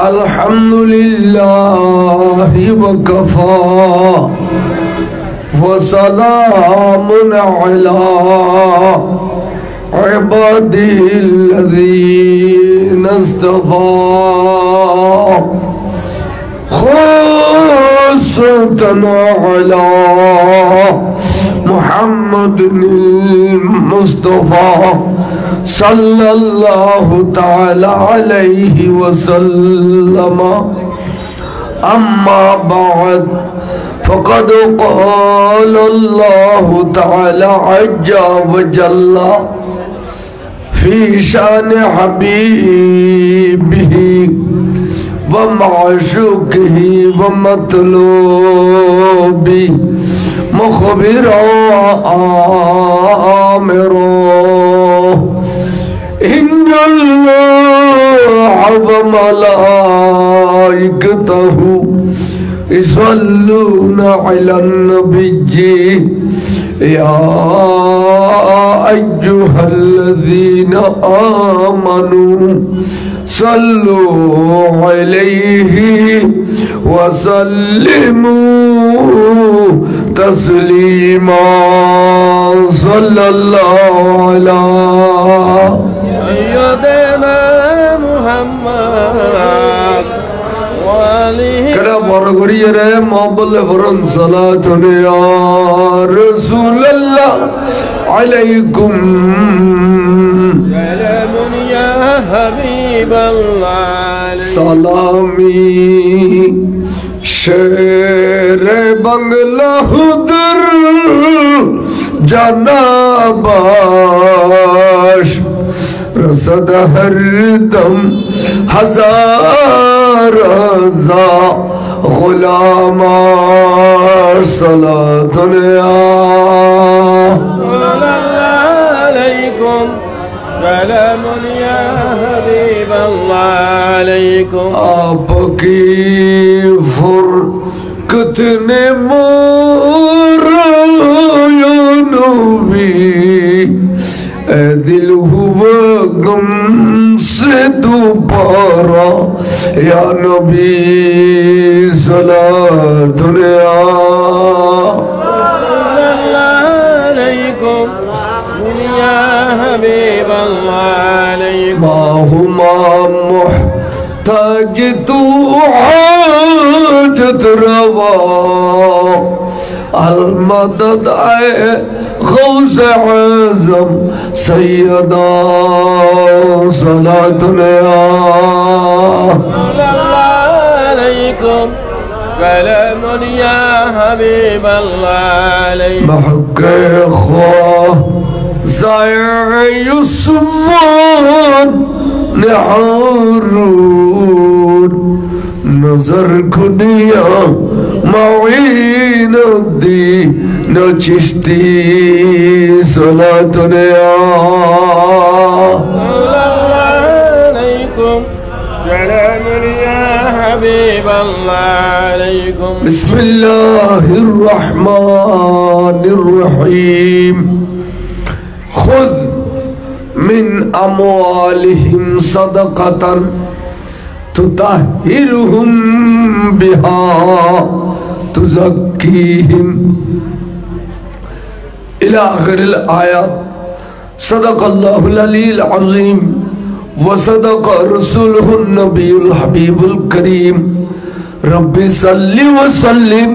अल्हम्दुलिल्लाहि वकफ़ा वसलामुन अला इबादिल्लज़ीना इस्तफ़ा खुस्सतन अला मुहम्मदिल मुस्तफ़ा सल्लल्लाहु ताला अलैहि वसल्लम। अम्मा बाद फ़क़द क़ाल अल्लाहु ताला अज़्ज़ा व जल्ला फ़ी शान हबीबिही व माशूक़िही व मतलूबी मुख़बिरन आमिरन इन्नल्लाह व मलाइकतहु युसल्लूना अलन नबिय्यि या अय्युहल्लज़ीना आमनू सल्लू अलैहि व सल्लिमू तस्लीमा सल्लल्लाहु अलैहि सय्यदना मुहम्मद करा बरगरिया रे मोहब्बत फरन सलातुन या रसूलल्लाह अलैकुम सलामुन या हबीबल्लाह सलामी शेर बंगला हुदर जनाबाश रसद हर दम हजार गुलामा सलातुन अलैकुम सलामुन या हबीबल्लाह अलैकुम। आपकी फुरकत ने मोरा या नबी ए दिल हुआ गम से दोबारा या नबी सलातुन अलैकुम या हबीबल्लाह अलैकुम। माहुमा मुहताज तू हाजत रवा अलमदद आए गौस आज़म सैयदा सलातुन अलैकुम सलामुन या हबीबल्लाह अलैकुम। महक़े ख़्वाह ज़ाए उस्मान ने हारून नजर खुदिया मईन दीन चिश्ती सलातुन अलैकुम सलामुन या हबीबल्लाह अलैकुम। बिस्मिल्लाहिर रहमानिर रहीम। खुद मिन अमवालिहिम सदक़तन तुताहिरुहुम बिहा तुज़क्कीहिम इला आखिरिल आयत। सदक़ल्लाहुल अलीयुल अज़ीम व सदक़ रसूलुहुन नबियुल हबीबुल करीम। रब्बि सल्लि व सल्लिम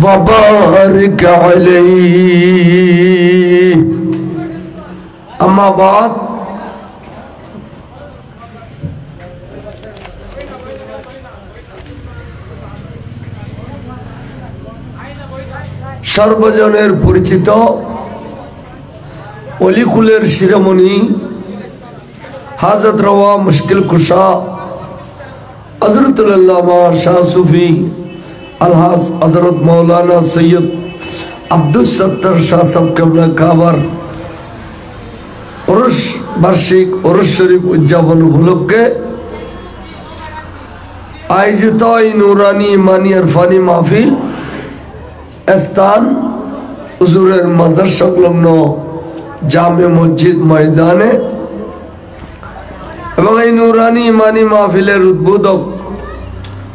व बारिक अलैहि। अम्मा बाद सर्वजनेर परिचित अलिकुलेर शिरोमणि हाजत रवा मुश्किल कुशा हज़रतुल अल्लामा शाह सूफी अलहाज हज़रत मौलाना सैयद अब्दुल सत्तर शाह साहब कबला काबर उर्स वार्षिक उर्स शरीफ उद्यापन उपलक्षे आयोजित नूरानी इमानी अरफानी महफिल स्थान हुजूरेर मजार संलग्न जामे मस्जिद मैदाने এবং এই নুরানি ইমানি মাহফিলের উদ্বোধক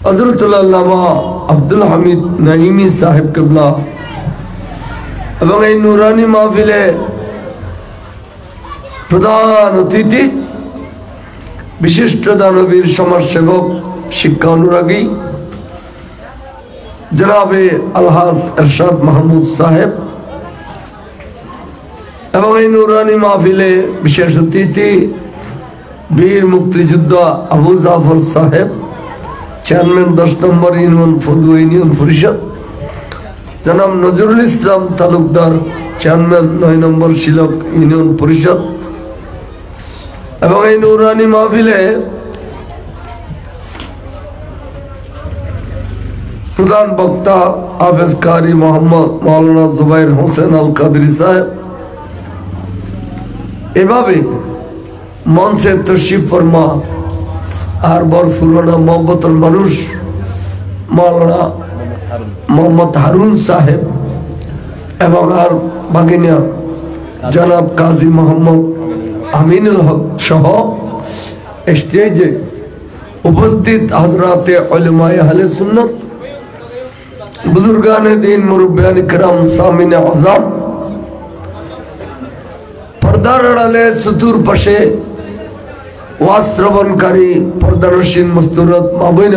হযরতুল আল্লামা আব্দুল হামিদ নাইমি সাহেব কিবলা এবং এই নুরানি মাহফিলে প্রধান অতিথি বিশিষ্ট দানবীর সমাজসেবক শিক্ষা অনুরাগী জনাবে আলহাজ এরশাদ মাহমুদ সাহেব এবং এই নুরানি মাহফিলে বিশেষ অতিথি বীর মুক্তিযোদ্ধা আবু জাফর সাহেব, চেয়ারম্যান 10 নম্বর ইউনিয়ন পরিষদ, জনাব নজরুল ইসলাম তালুকদার, চেয়ারম্যান 9 নম্বর শিলক ইউনিয়ন পরিষদ। এবং এই নুরানি মাহফিলে প্রধান বক্তা হাফেজ কারি মোহাম্মদ মাওলানা জুবাইর হোসেন আল কাদরি সাহেব। এভাবে মঞ্চে তশরিফ ফরমা আর বরফুলানা মোহব্বতের মানুষ মাওলানা মোহাম্মদ হারুন সাহেব এবং আর বাগিনা জনাব কাজী মোহাম্মদ আমিনুল হক সহ স্টেজে উপস্থিত হযরতে উলামায়ে আহলে সুন্নাত, বুজুর্গানে দ্বীন, মুরব্বিয়ান ইকরাম, সামিনে আযম, পর্দার আড়ালে চতুর পাশে ওয়াজ শ্রবণকারী পর্দানসীন মুস্তুরত মাবৈন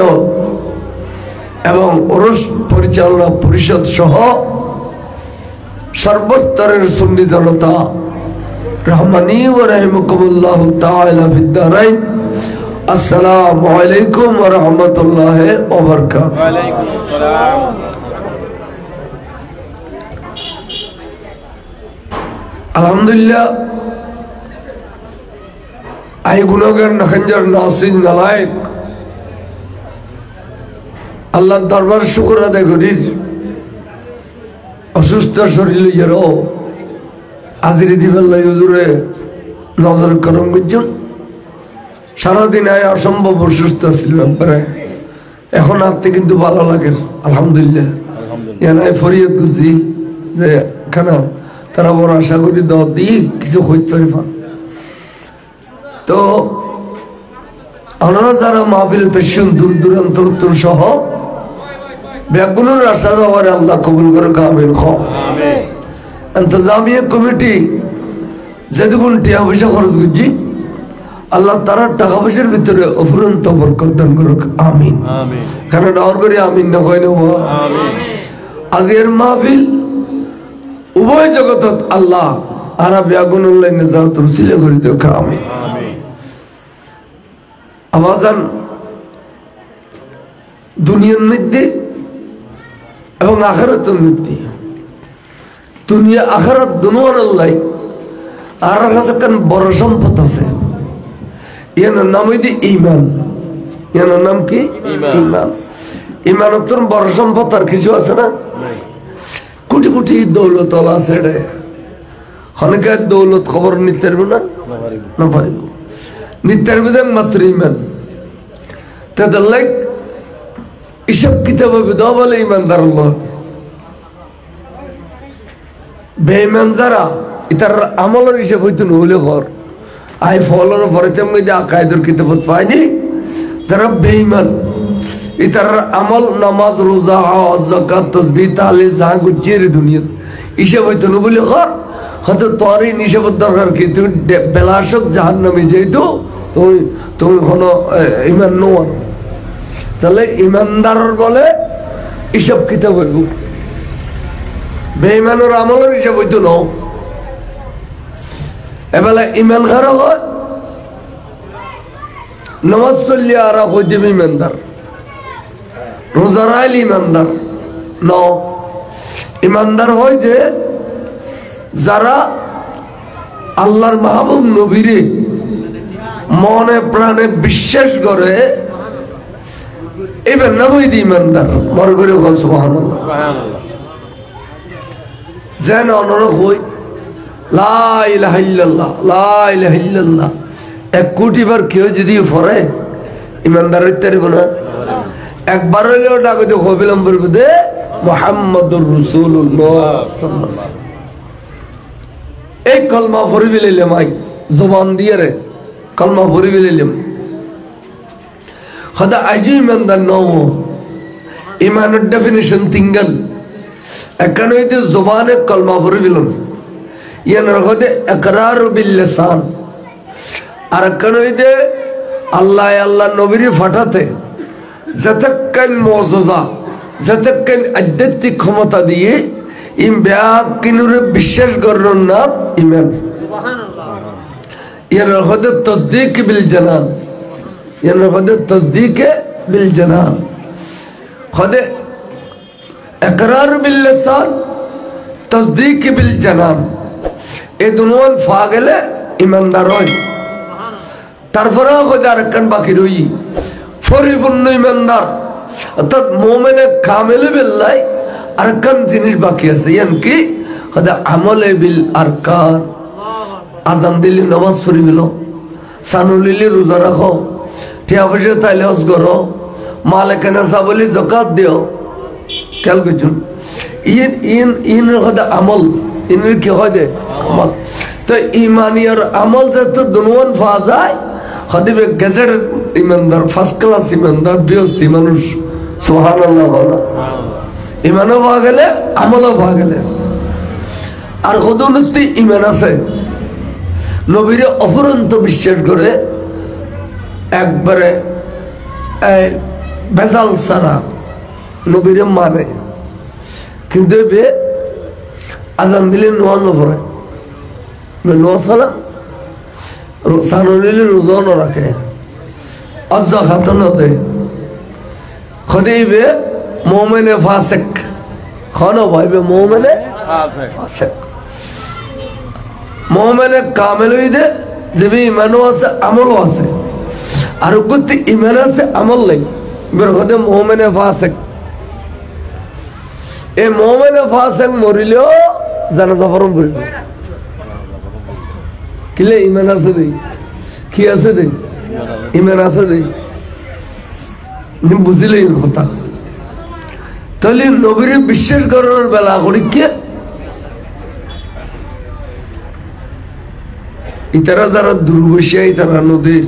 এবং ওরস পরিচালনা পরিষদ সহ সর্বস্তরের সুন্নি জনতা, রহমানি ওয়া রাহিমাকুমুল্লাহ তাআলা ফিদ দারাইন। আসসালামু আলাইকুম ওয়া রাহমাতুল্লাহি ওয়া বারাকাতুহু। ওয়া আলাইকুম আসসালাম। আলহামদুলিল্লাহ, আই গুণগান নখঞ্জর নাসির নালায়েক আল্লাহর দরবার শুকর আদায় করি। অসুস্থ শরীর লইয়ারও হাজিরি দিবেন লাই হুজুরে নজর করম করছেন। সারাদিন আয় অসম্ভব অসুস্থ ছিল একবারে, এখন হাতে কিন্তু ভালো লাগে আলহামদুলিল্লাহ। এনাই ফরিয়াদ করছি যে কেন তারা বড় আশা করি দাওয়াত দিয়ে কিছু হইতে পারি। তো আপনারা যারা মাহফিলে তৈছেন দূর দূরান্ত উত্তর সহ ব্যাগুনের আশা দেওয়ার আল্লাহ কবুল করে আমিন। ইন্তজামিয়া কমিটি যেটুকুন টাকা পয়সা খরচ করছি আল্লাহ তারা টাকা পয়সার ভিতরে অফুরন্ত বরকত দান করুক আমিন। কারণ ডাওয়ার করে আমিন না কয় নেব। আজকের মাহফিল উভয় জগতত আল্লাহ আরা ব্যাগুনুল্লাহ নিজাত রসিলে করে দেখ আমিন। আমাজান দুনিয়ার মধ্যে এবং আখিরাতের মধ্যে, দুনিয়া আখিরাত দুনোর আল্লাহ আর কাছে কেন বড় সম্পদ আছে। ইয়ার নাম হইতে ঈমান। ইয়ার নাম কি? ঈমান। ঈমানতর বড় সম্পদ আর কিছু আছে না? কোটি কোটি দৌলত আছে রে, অনেকে দৌলত খবর নিতে পারবে না পারিব নিতে পারবে মাত্র ঈমান। তাদের লাইক এসব কিতাব দেওয়া বলে ঈমানদার আল্লাহ। বেঈমান যারা এটার আমলের হিসাব হইতো নহলে ঘর আই ফলর পরে তেমনি আকায়েদের কিতাবত পাইনি। যারা বেঈমান এটার আমল নামাজ রোজা হজ যাকাত তাসবিহ তাহলিল যা গুজির দুনিয়া হিসাব হইতো না বলে ঘর হয়তো তোর এই নিষেধ দরকার কি? তুমি বেলাসক জাহান্নামে যেহেতু তুমি কোনো ঈমান নোয়ার, তাহলে ঈমানদার বলে হিসাব কিতাব হইব। বেঈমানের আমলের হিসাব হইতো না। এবেলা ঈমান খারাপ হয়, নামাজ পড়লে আর হইতে ঈমানদার, রোজা রাখলে ঈমানদার ন। ঈমানদার হয় যে যারা আল্লাহর মাহবুব নবীরে মনে প্রাণে বিশ্বাস করে, এবার না হইতে ঈমানদার। মনে করে সুবহানাল্লাহ। যেন অনরক হই লা ইলাহা ইল্লাল্লাহ, লা ইলাহা ইল্লাল্লাহ 1 কোটি বার কেউ যদি পড়ে ঈমানদার হইতে পারবে না। একবার হইলেও ডাক হইতে কবিলম বলবে দে মুহাম্মাদুর রাসূলুল্লাহ সাল্লাল্লাহু আলাইহি ওয়াসাল্লাম। এই কলমা পড়ি বিলে মাই জবান দিয়ে রে কলমা পড়ি ফেলিলাম খোদা আজও ইমানদার নও ইমানের ডেফিনেশন তিনগাল একখান হইতে জবানে কলমা পড়ি ফেলাম ইয়ানোর খোদে ইকরার বিল লিসান আর একখান হইতে আল্লাহ আল্লাহ নবীরে ফাটাতে যতক্ষণ মুজিজা যতক্ষণ আধ্যাত্মিক ক্ষমতা দিয়ে ইম ব্যাকিনুরে বিশ্বাস করার নাম ঈমান সুবহানাল্লাহ ইয়ানোর খোদে তাসদীক বিল জানান ইয়ানোর খোদে তাসদীক বিল জানান খোদে ইকরার বিল লিসান তাসদীক বিল জানান এই দুনোন ফাগলে ঈমানদার হয় তারপরে খোদা আরেকখান বাকি রই পরিপূর্ণ ঈমানদার অর্থাৎ মুমিনে কামিলে বিল্লাহ আরেকখান জিনিস বাকি আছে ইয়ান কি খোদা আমলে বিল আরকান আজান দিলে নামাজ পড়িবিল সানুলিলি রোজা রাখো টিয়া পয়সা তাইলে হজ করো মালিকে নাসা বলি যাকাত দিও খেয়াল করছুন ইন ইন ইন খোদা আমল ইনের কি হয় দে আমল তো ইমানিয়ার আমল যত দুনওয়ান পাওয়া যায় খদিবে গেজেট ইমানদার ফার্স্ট ক্লাস ইমানদার বিয়স্তি মানুষ সুবহানাল্লাহ বলা ইমানও পাওয়া গেলে আমলও পাওয়া গেলে আর খদুনতি ইমান আছে নবীরে অফুরন্ত বিশ্বাস করে একবারে বেজাল সারা নবীরে মানে কিন্তু এবে আজান দিলে নোয়াজ পড়ে নোয়াজ খালা সানুলিলে রোজা ন রাখে অজ্জ খাত নদে খদিবে মুমিনে ফাসিক খানো ভাইবে মুমিনে ফাসিক মুমিনে কামিল হইদে যেবি ইমানও আছে আমলও আছে আর গতি ইমান আছে আমল নাই বের খদে মুমিনে ফাসিক এই মুমিনে ফাসিক মরিলেও জানাজা পড়ম পড়বে কিলে ইমান আছে দেই কি আছে দেই ইমান আছে দেই বুঝিলে কথা তাহলে নবীর বিশ্বাস করার বেলা করি কে ইতারা যারা দুর্বশিয়া ইতারা নদীর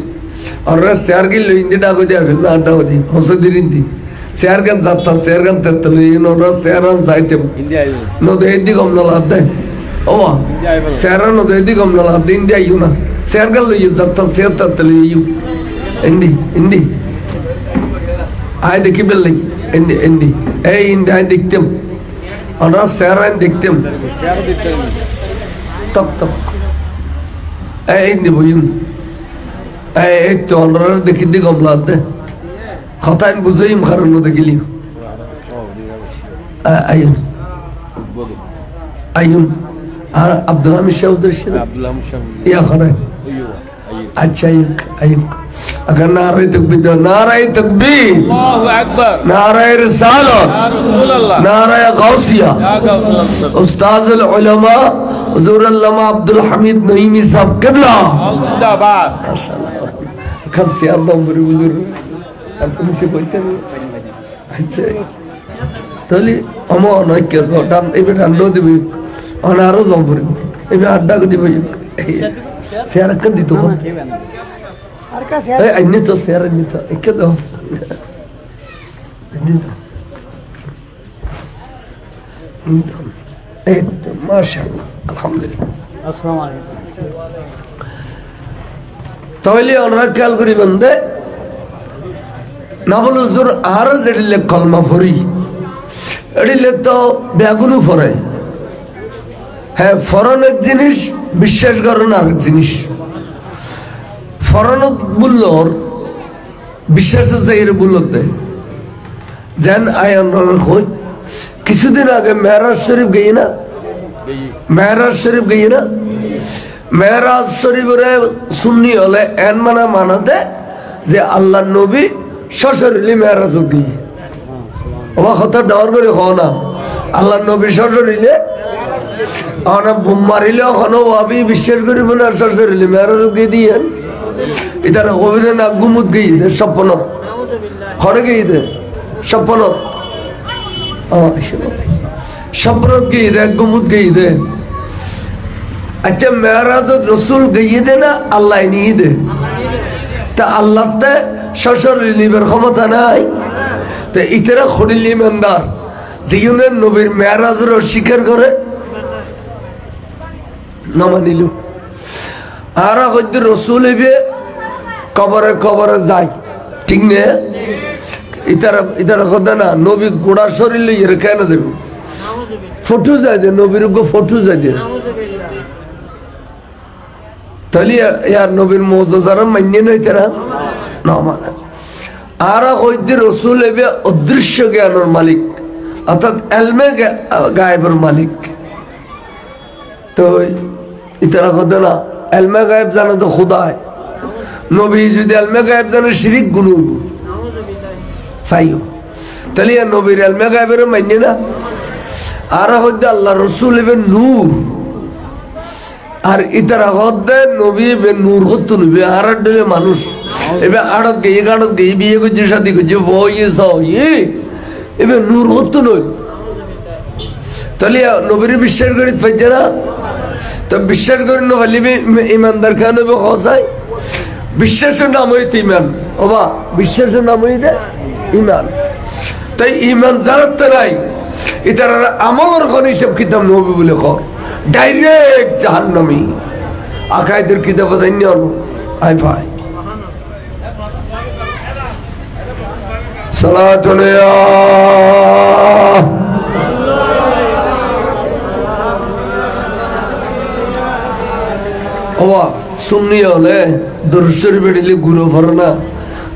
আর শেয়ার গিল ইন্দি ডাকো দিয়া ফেল না ডাকো দি মসজিদের ইন্দি শেয়ার গান যাত্রা শেয়ার গান তেতলে ইনোরা শেয়ার আন যাইতে নদী ইন্দি কমলা লাদে ওয়া শেয়ার নদী ইন্দি কমলা লাদে ইন্দি আইও না শেয়ার গান লই যাত্রা শেয়ার তেতলে ইউ ইন্দি ইন্দি আয় দেখি বেলই ইন্দি ইন্দি এই ইন্দি আয় দেখতেম আমরা শেয়ার আন দেখতেম তপ তপ এই ইন্দি বইম এই তো আমরা দেখি দি কমলা দে কথা বুঝাইম কারণ দেখিলি আইন আইন আর আব্দুল হামিদ শাহুদের ইয়া করে अच्छा अयुक अगर नारे तकबीर दो नारे तकबीर अल्लाहु अकबर नारे रिसालत या रसूल अल्लाह नारे गौसिया उस्ताद उल उलमा हुजूर अल्लामा अब्दुल हमीद नईमी साहब किबला जिंदाबाद माशाल्लाह कल से आदम बड़ी हुजूर अपने से बोलते हैं अच्छा तली अमो नय के सो डान एबे डान दो दिबी अनारो जंबरी एबे अड्डा को दिबी Seara kan dito ko. Ay nito seara nito. Ikado. Nito. Nito. Mashallah. Alhamdulillah. Assalamu alaikum. Toili onra kyal kori bande. Nabul huzur araz edile kalma fori. Edile to begunu fore. হ্যাঁ ফরন এক জিনিস বিশ্বাস করেন আর এক জিনিস ফরন বললোর বিশ্বাস চাইরে বলতে যেন আয়ন খোঁজ কিছুদিন আগে মেহরাজ শরীফ গই না মেহরাজ শরীফ গই না মেহরাজ শরীফের সুন্নি হলে এন মানা মানাতে যে আল্লাহ নবী সশরীরে মেহরাজ গই ওয়া কথা ডাওয়ার করে হও না আল্লাহ নবী সশরীরে আনা বুমারিলে হনো আবি বিশ্বাস করি বলে আর সরসরিলে মেরাজ দিয়ে দিয়েন ইতারা কবিরে না গুমুত গই দে স্বপ্নত খরে গই দে স্বপ্নত স্বপ্নত গই দে গুমুত গই দে আচ্ছা মেরাজ রাসূল গই দে না আল্লাহ নিয়ে দে তা আল্লাহতে সশরীর নিবার ক্ষমতা নাই তো ইতারা খড়িল ইমানদার জীবনের নবীর মেরাজের স্বীকার করে না মানিল আর হয়তো রসুল এবে কবরে কবরে যায় ঠিক না ইতারা কথা না নবী গোড়া শরীর লইয়ে কেন দেবে ফটো যায় দে নবীর ফটো যায় দে তাহলে ইয়ার নবীর মৌজারা মান্য নয় তারা না মানে আর হয়তো রসুল এবে অদৃশ্য জ্ঞানের মালিক অর্থাৎ এলমে গায়েবের মালিক তো ইতারা কথা না এলমে গায়েব জানে তো খুদায় নবী যদি এলমে গায়েব জানে শিরিক গুলো চাইও তাহলে নবীর এলমে গায়েবের মান্য না আর হয়তো আল্লাহ রসুল এবে নূর আর ইতারা হদ্দে নবী এবে নূর হতো নবী আর ডলে মানুষ এবে আড়ত গিয়ে বিয়ে করছে শাদি করছে এবে নূর হতো নয় তাহলে নবীর বিশ্বাস করি পাইছে না তো বিশ্বাস করি না হলে ইমানদার কেন হসাই বিশ্বাসের নাম হইতে ইমান ওবা বিশ্বাসের নাম হইতে ইমান তাই ইমান জানাতে নাই এটার আমলের কোন হিসাব কিতাব নবী বলে কর ডাইরেক্ট জাহান্নামী আকাইদের কিতাব দাইনি আই ভাই সালাতুল ওয়া সুন্নি হলে দরুদ শরীফ পড়লে গুনাহ পড়ে না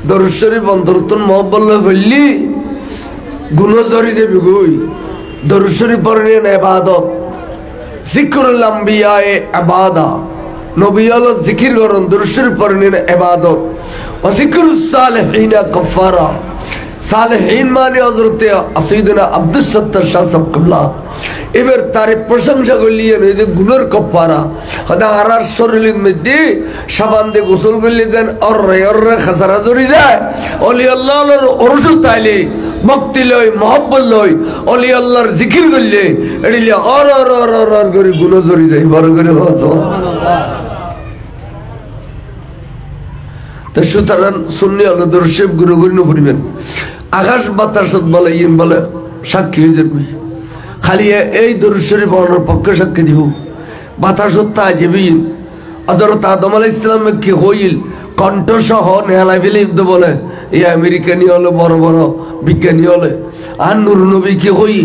দরুদ শরীফ অন্তরতন মহব্বত হইলি গুনাহ জরি যাবে গই দরুদ শরীফ পড়লে ইবাদত জিকরুল আম্বিয়া ইবাদা নবী হলো জিকির করেন দরুদ শরীফ পড়লে ইবাদত ওয়া জিকরুস সালিহিন কাফারা সালেহীন মানে হযরত সাইয়েদনা আব্দুস সত্তার শাহ সাহেব কিবলা এবার তার প্রশংসা করলিয়ে এই গুনার কফারা খোদা আরার শরীরের মধ্যে সাবান দিয়ে গোসল করলে দেন আর খাসারা জড়ি যায় ওলি আল্লাহর ওরসুল তাইলে ভক্তি লই মহব্বত লই ওলি আল্লাহর জিকির করলে এডিলে আর আর আর আর করে গুনাহ জড়ি যায় বড় করে সুবহানাল্লাহ তো সুতরাং সুন্নি হলো দরুদ শরীফ গুরু গুরু পড়বেন আকাশ বাতাসত বলে ইন বলে সাক্ষী হয়ে যাবে খালি এই দরুদ শরীফ পড়ার পক্ষে সাক্ষী দিব বাতাসত তা যাবেই হযরত আদম আলাইহিস সালাম কি হইল কণ্ঠ সহ নেহালাই ফেলে বলে এই আমেরিকানি হলো বড় বড় বিজ্ঞানী হলে আর নূর নবী কি হই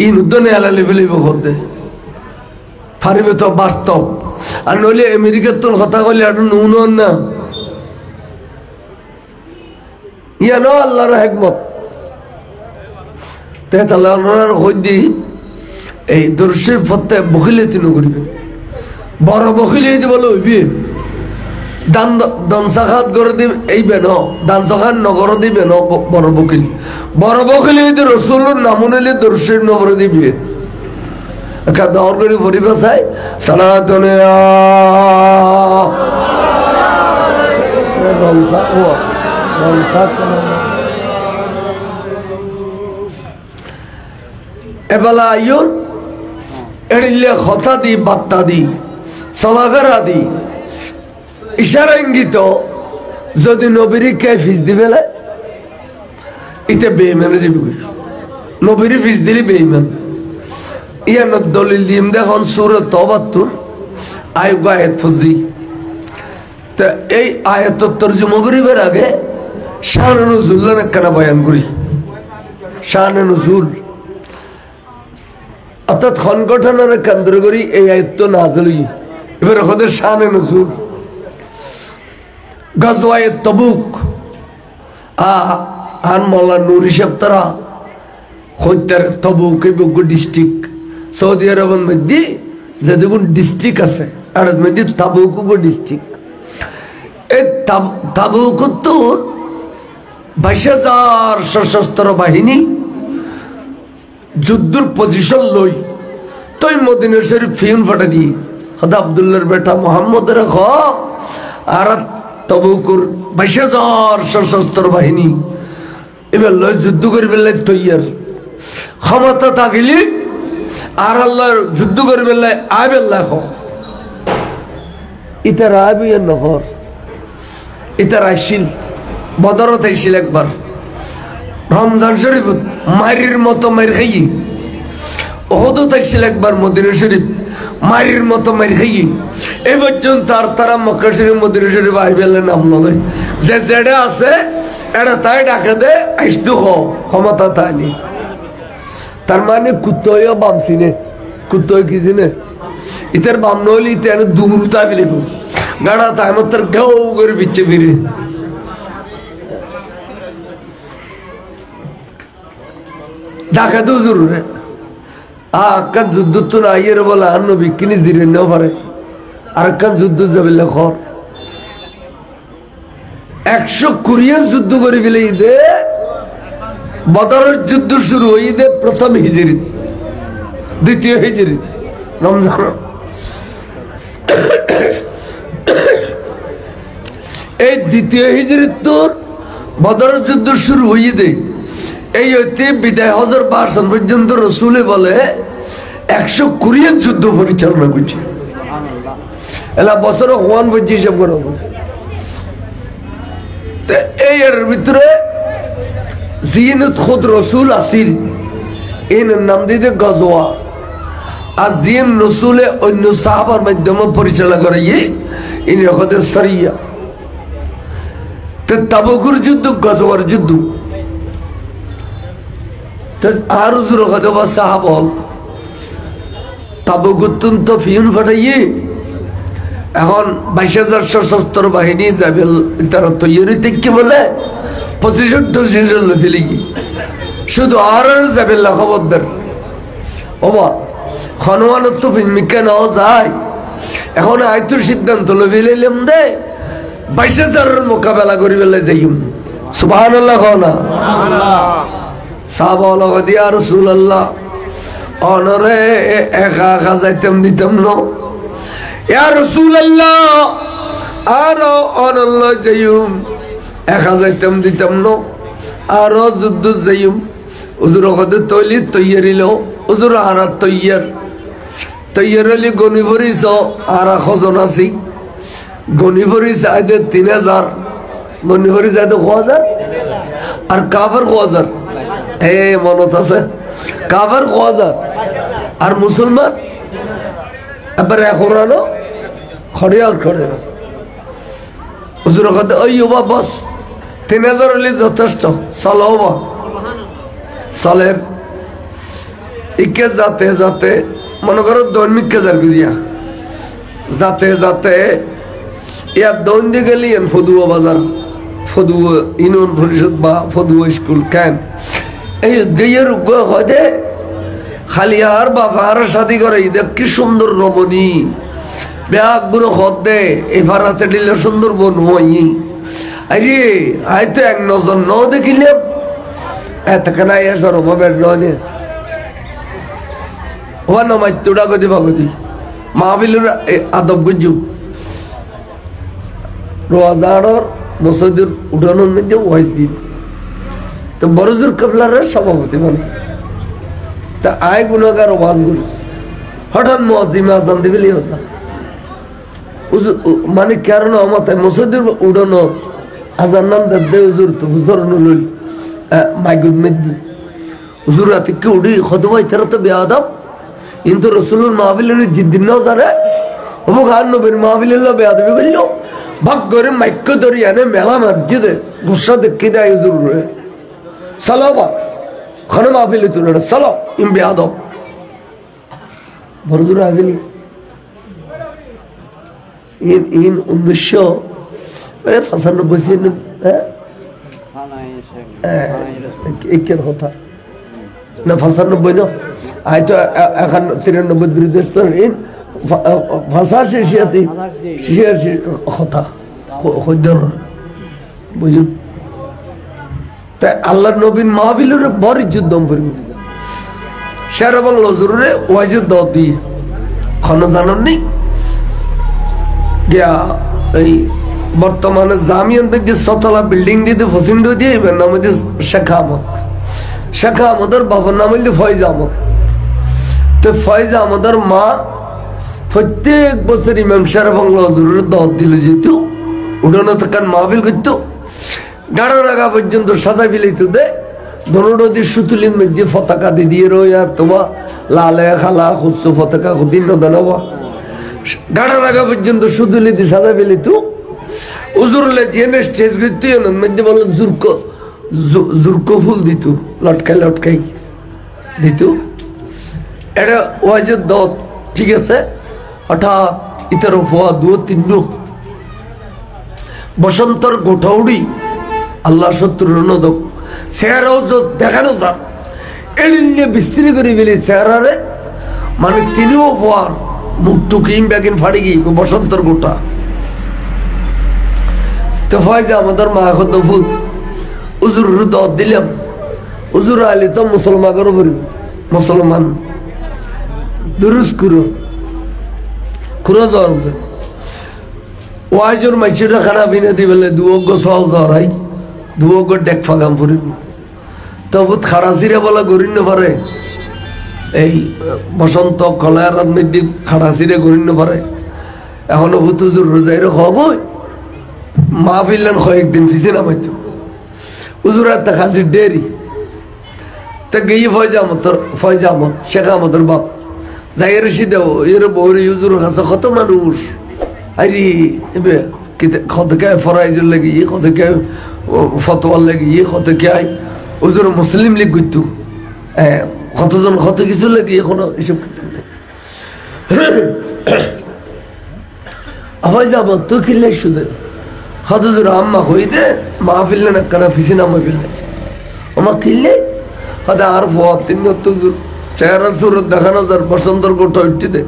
ইন নেহালাই ফেলে করতে পারিবে তো বাস্তব আর নইলে আমেরিকার তোর কথা কইলে আর নুন না ইয়ানো আল্লাহর হিকমত তেতালার হইদি এই দর্শে ফতে বখিলেতি নগরিবে বড় বখিলে হইতে বলে হইবে দান দান সাখাত করে দিবে এইবে ন দান সাখাত নগর দিবে ন বড় বকিল হইতে রাসূলের নাম নিলে দর্শে নগর দিবে একা দর করে পরিবে চাই সালাতুল এবেলা আইন এড়িলে কথা দি বার্তা দি চলাফেরা দি ইশারা ইঙ্গিত যদি নবীর কে ফিস দিবে ইতে বেইমানে যাবে নবীর ফিস দিলে বেইমান ইয়ান দলিল দিম দেখুন সূরা তাওবাতুর আয়াত ফুজি তা এই আয়াতের তরজমা করিবার আগে শানে নুজুল কেন বয়ান করি শানে নুজুল অর্থাৎ সংগঠনের কেন্দ্র করি এই আয়াত নাযিল হই এবার ওদের শানে নুজুল গাজওয়ায়ে তাবুক আর মোল্লা নুরি সাহেব তারা হইতার তাবুক এই ডিস্ট্রিক্ট সৌদি আরবের মধ্যে যে দেখুন ডিস্ট্রিক্ট আছে আর মধ্যে তাবুক ডিস্ট্রিক্ট এই তাবুক তো 22,000 সশস্ত্র বাহিনী যুদ্ধের পজিশন লই তুই মদিনা শরীফ ফিউন ফাটা দি খোদা আব্দুল্লাহর বেটা মোহাম্মদের খ আর তাবুকুর 22,000 সশস্ত্র বাহিনী এবার লয় যুদ্ধ করিবে তৈয়ার ক্ষমতা থাকিলে আর আল্লাহর যুদ্ধ করিবে আইবে আল্লাহ ইতার আইবে নহর ইতার আইসিল বদরত আইসিল একবার রমজান শরীফ মারির মতো মার খাই ওহদত আইসিল একবার মদিনা শরীফ মারির মতো মার খাই এই পর্যন্ত আর তারা মক্কা শরীফ মদিনা শরীফ আইবেলে নাম লয় যে যেটা আছে এটা তাই ডাকে দে আইসতু ক্ষমতা তাইনি তার মানে কুত্তয় বাম চিনে কুত্তয় কি চিনে ইতার বাম নইলে ইতে দূর তা বিলেব গাড়া তাই মত গাও করে বিচ্ছে ফিরে ডাকা তো জরুর আকান যুদ্ধ তো না ইয়ের বলা আর নবী কিনে দিলে নেও পারে আর কান যুদ্ধ যাবে লেখর 100 যুদ্ধ করে ফেলে ঈদে বদরের যুদ্ধ শুরু হয় ঈদে প্রথম হিজরিত দ্বিতীয় হিজরিত রমজান এই দ্বিতীয় হিজরিত তোর বদরের যুদ্ধ শুরু হয়ে দেয় এই হইতে বিদায় হজর বাসন পর্যন্ত রসুলে বলে 120 যুদ্ধ পরিচালনা করছে এলা বছর হওয়ান বলছি হিসাব করে এই এর ভিতরে জিনত খুদ রসুল আসিল এই নাম দিতে গজওয়া আর জিন রসুলে অন্য সাহাবার মাধ্যমে পরিচালনা করে ইনি হতে সরিয়া তাবুকের যুদ্ধ গজওয়ার যুদ্ধ আর হুজুর হতে বা সাহাবল তাবুকুত্তুন তো ফিউন ফাটাইয়ে এখন 22,000 সশস্ত্র বাহিনী যাবে তারা তৈরি থেকে বলে 25 ফেলে গিয়ে শুধু আর যাবে খবরদার ওবা হনুমানের তো ফিল্মিকা নাও যায় এখন আয়তো সিদ্ধান্ত লইলাম দে 22,000 মোকাবেলা করি বেলা যাইম সুবহানাল্লাহ না সাহাবা দিয়া রাসূলুল্লাহ অনরে একা একা যাইতাম দিতাম না ইয়া রাসূলুল্লাহ আর অনল্লাহ যাইম একা যাইতাম দিতাম না আর যুদ্ধ যাইম হুজুর কত তৈলি তৈয়ারিল হুজুর আর তৈয়ার হলি গনি ভরিস আর খজন আছি গনি ভরিস আইদে 3,000 গনি ভরিস আইদে 1,000 আর কাফের 1,000 মনত আছে কাফের 1,000 আর মুসলমান এবার এখন খড়িয়াল খড়ে হুজুর কথা ওই বাস 3,000 হলে যথেষ্ট চলো চলের ইকে যাতে যাতে মনে করো দৈনিক কেজার গিয়া যাতে যাতে ইয়ার দৈনিক গেলি ফদুয়া বাজার ফদুয়া ইউনিয়ন পরিষদ বা ফদুয়া স্কুল কেন এই গিয়ে হয় যে খালি আর বাবার সাথী করে দেখ কি সুন্দর রমণী ব্যাগ গুলো হত দে এবার হাতে দিলে সুন্দর বোন হই আরে হয়তো এক নজর ন দেখিলাম এতখানা এসে রমের নয় ওয়া নমাই তোড়া গদি ভাগদি মাহফিলের আদব বুঝু রোজাদার মসজিদের উঠানোর মধ্যে ওয়াইজ দিন তো বড়জোর কাবলার সভাপতি মানে তা আয় গুণাগার ওয়াজ গুলো হঠাৎ মুয়াজ্জিন আযান দিবেলি হতা মানে কারণ আমাতে মসজিদের উঠানো আযান নাম দে হুজুর তো হুজুর নলল মাইগুদ মেদি হুজুর আতিকে উড়ি খতবাই তারা তো বেয়াদব কিন্তু রাসূলুর মাহফিলের জিদ্দিন নাও জানে ওমো গান নবীর মাহফিলের বেয়াদবি বললো ভাগ করে মাইক ধরি আনে মেলা মসজিদে গুসা দেখে দেয় হুজুর রে সালাবা খানে মাহফিলে তুলে সালাম ইম বেয়াদব বড় দূর আগে in 1995 একের কথা না 95 না হয়তো 93 বিরুদ্ধে ভাষা শেষিয়াতে কথা বুঝুন তাই আল্লাহ নবীন মাহফিলের বড় যুদ্ধ করবে শের এবং লজুরে ওয়াজিদ দি খন জানান নেই গিয়া এই বর্তমানে জামিয়ান যে 6তলা বিল্ডিং দিয়ে ফসিন্ড দিয়ে এবার নাম হচ্ছে শেখ আহমদের বাবার নাম হইলে ফয়েজ আহমদ তো ফয়েজ আহমদের মা প্রত্যেক বছর ইমাম সাহেব এবং লজুরের দাওয়াত দিল যেহেতু উঠানো থাকার মাহফিল করতো গাড়া রাখা পর্যন্ত সাজা ফেলাইতো দে ধনুনদীর সুতুলির মধ্যে পতাকা দিয়ে রইয়া তোমা লালে খালা খুঁজছো পতাকা খুদিন নবা গাড়া রাখা পর্যন্ত সুতুলি দিয়ে সাজা ফেলিতো উজুরলে জেনে স্টেজ করতো এর মধ্যে বলো জুরকো ফুল দিত লটকাই দিত এটা ওয়াজের দত ঠিক আছে হঠাৎ ইতার ফোয়া দু তিন বসন্তর গোঠাউড়ি আল্লাহ শত্রুর নদক চেহারাও দেখানো যান এড়িয়ে বিস্তারি করে ফেলি চেহারারে মানে তিনিও ফোয়ার মুখ টুকিম ব্যাগিন ফাড়ি গিয়ে বসন্তর গোটা তো হয় যে আমাদের মা এখন ফুল উজুর দত দিলাম উজুর আলি তো মুসলমান করো মুসলমান দুরুস খুঁড়ো জ্বর ওয়াইজোর মাইছিটা খানা পিনা দি বলে দুয়োগ্য সল জ্বরাই দুয়োগ্য ডেক ফাগাম ফুরিব তবু খাড়াচিরে বলা গরিন পারে এই বসন্ত কলার মধ্যে খাড়াচিরে গরিন পারে এখনো হুতুজুর রোজাইরে খাবই মা ফিরলেন কয়েকদিন ফিসে নামাইতো উজুর একটা খাসির ডেরি তা গিয়ে ফয়জামত শেখা আমাদের বাপ যাই রেসি দেও এর বৌরি উজুর কাছে কত মানুষ আরে এবে কতকে ফরাইজুর লাগি কতকে ফতোয়ার লাগি কতকে আই উজুর মুসলিম লীগ করতো কতজন কত কিছু লাগি এখনো এসব করতে নেই ফয়জামত তো কিনলে শুধু কতজন আম্মা হইতে মা ফিরলেন একখানা ফিসি নামা ফিরলেন আমার কিনলে হয়তো আর তিন চেহারা সুরত দেখানো যার বসন্তর গোটা উঠতে দে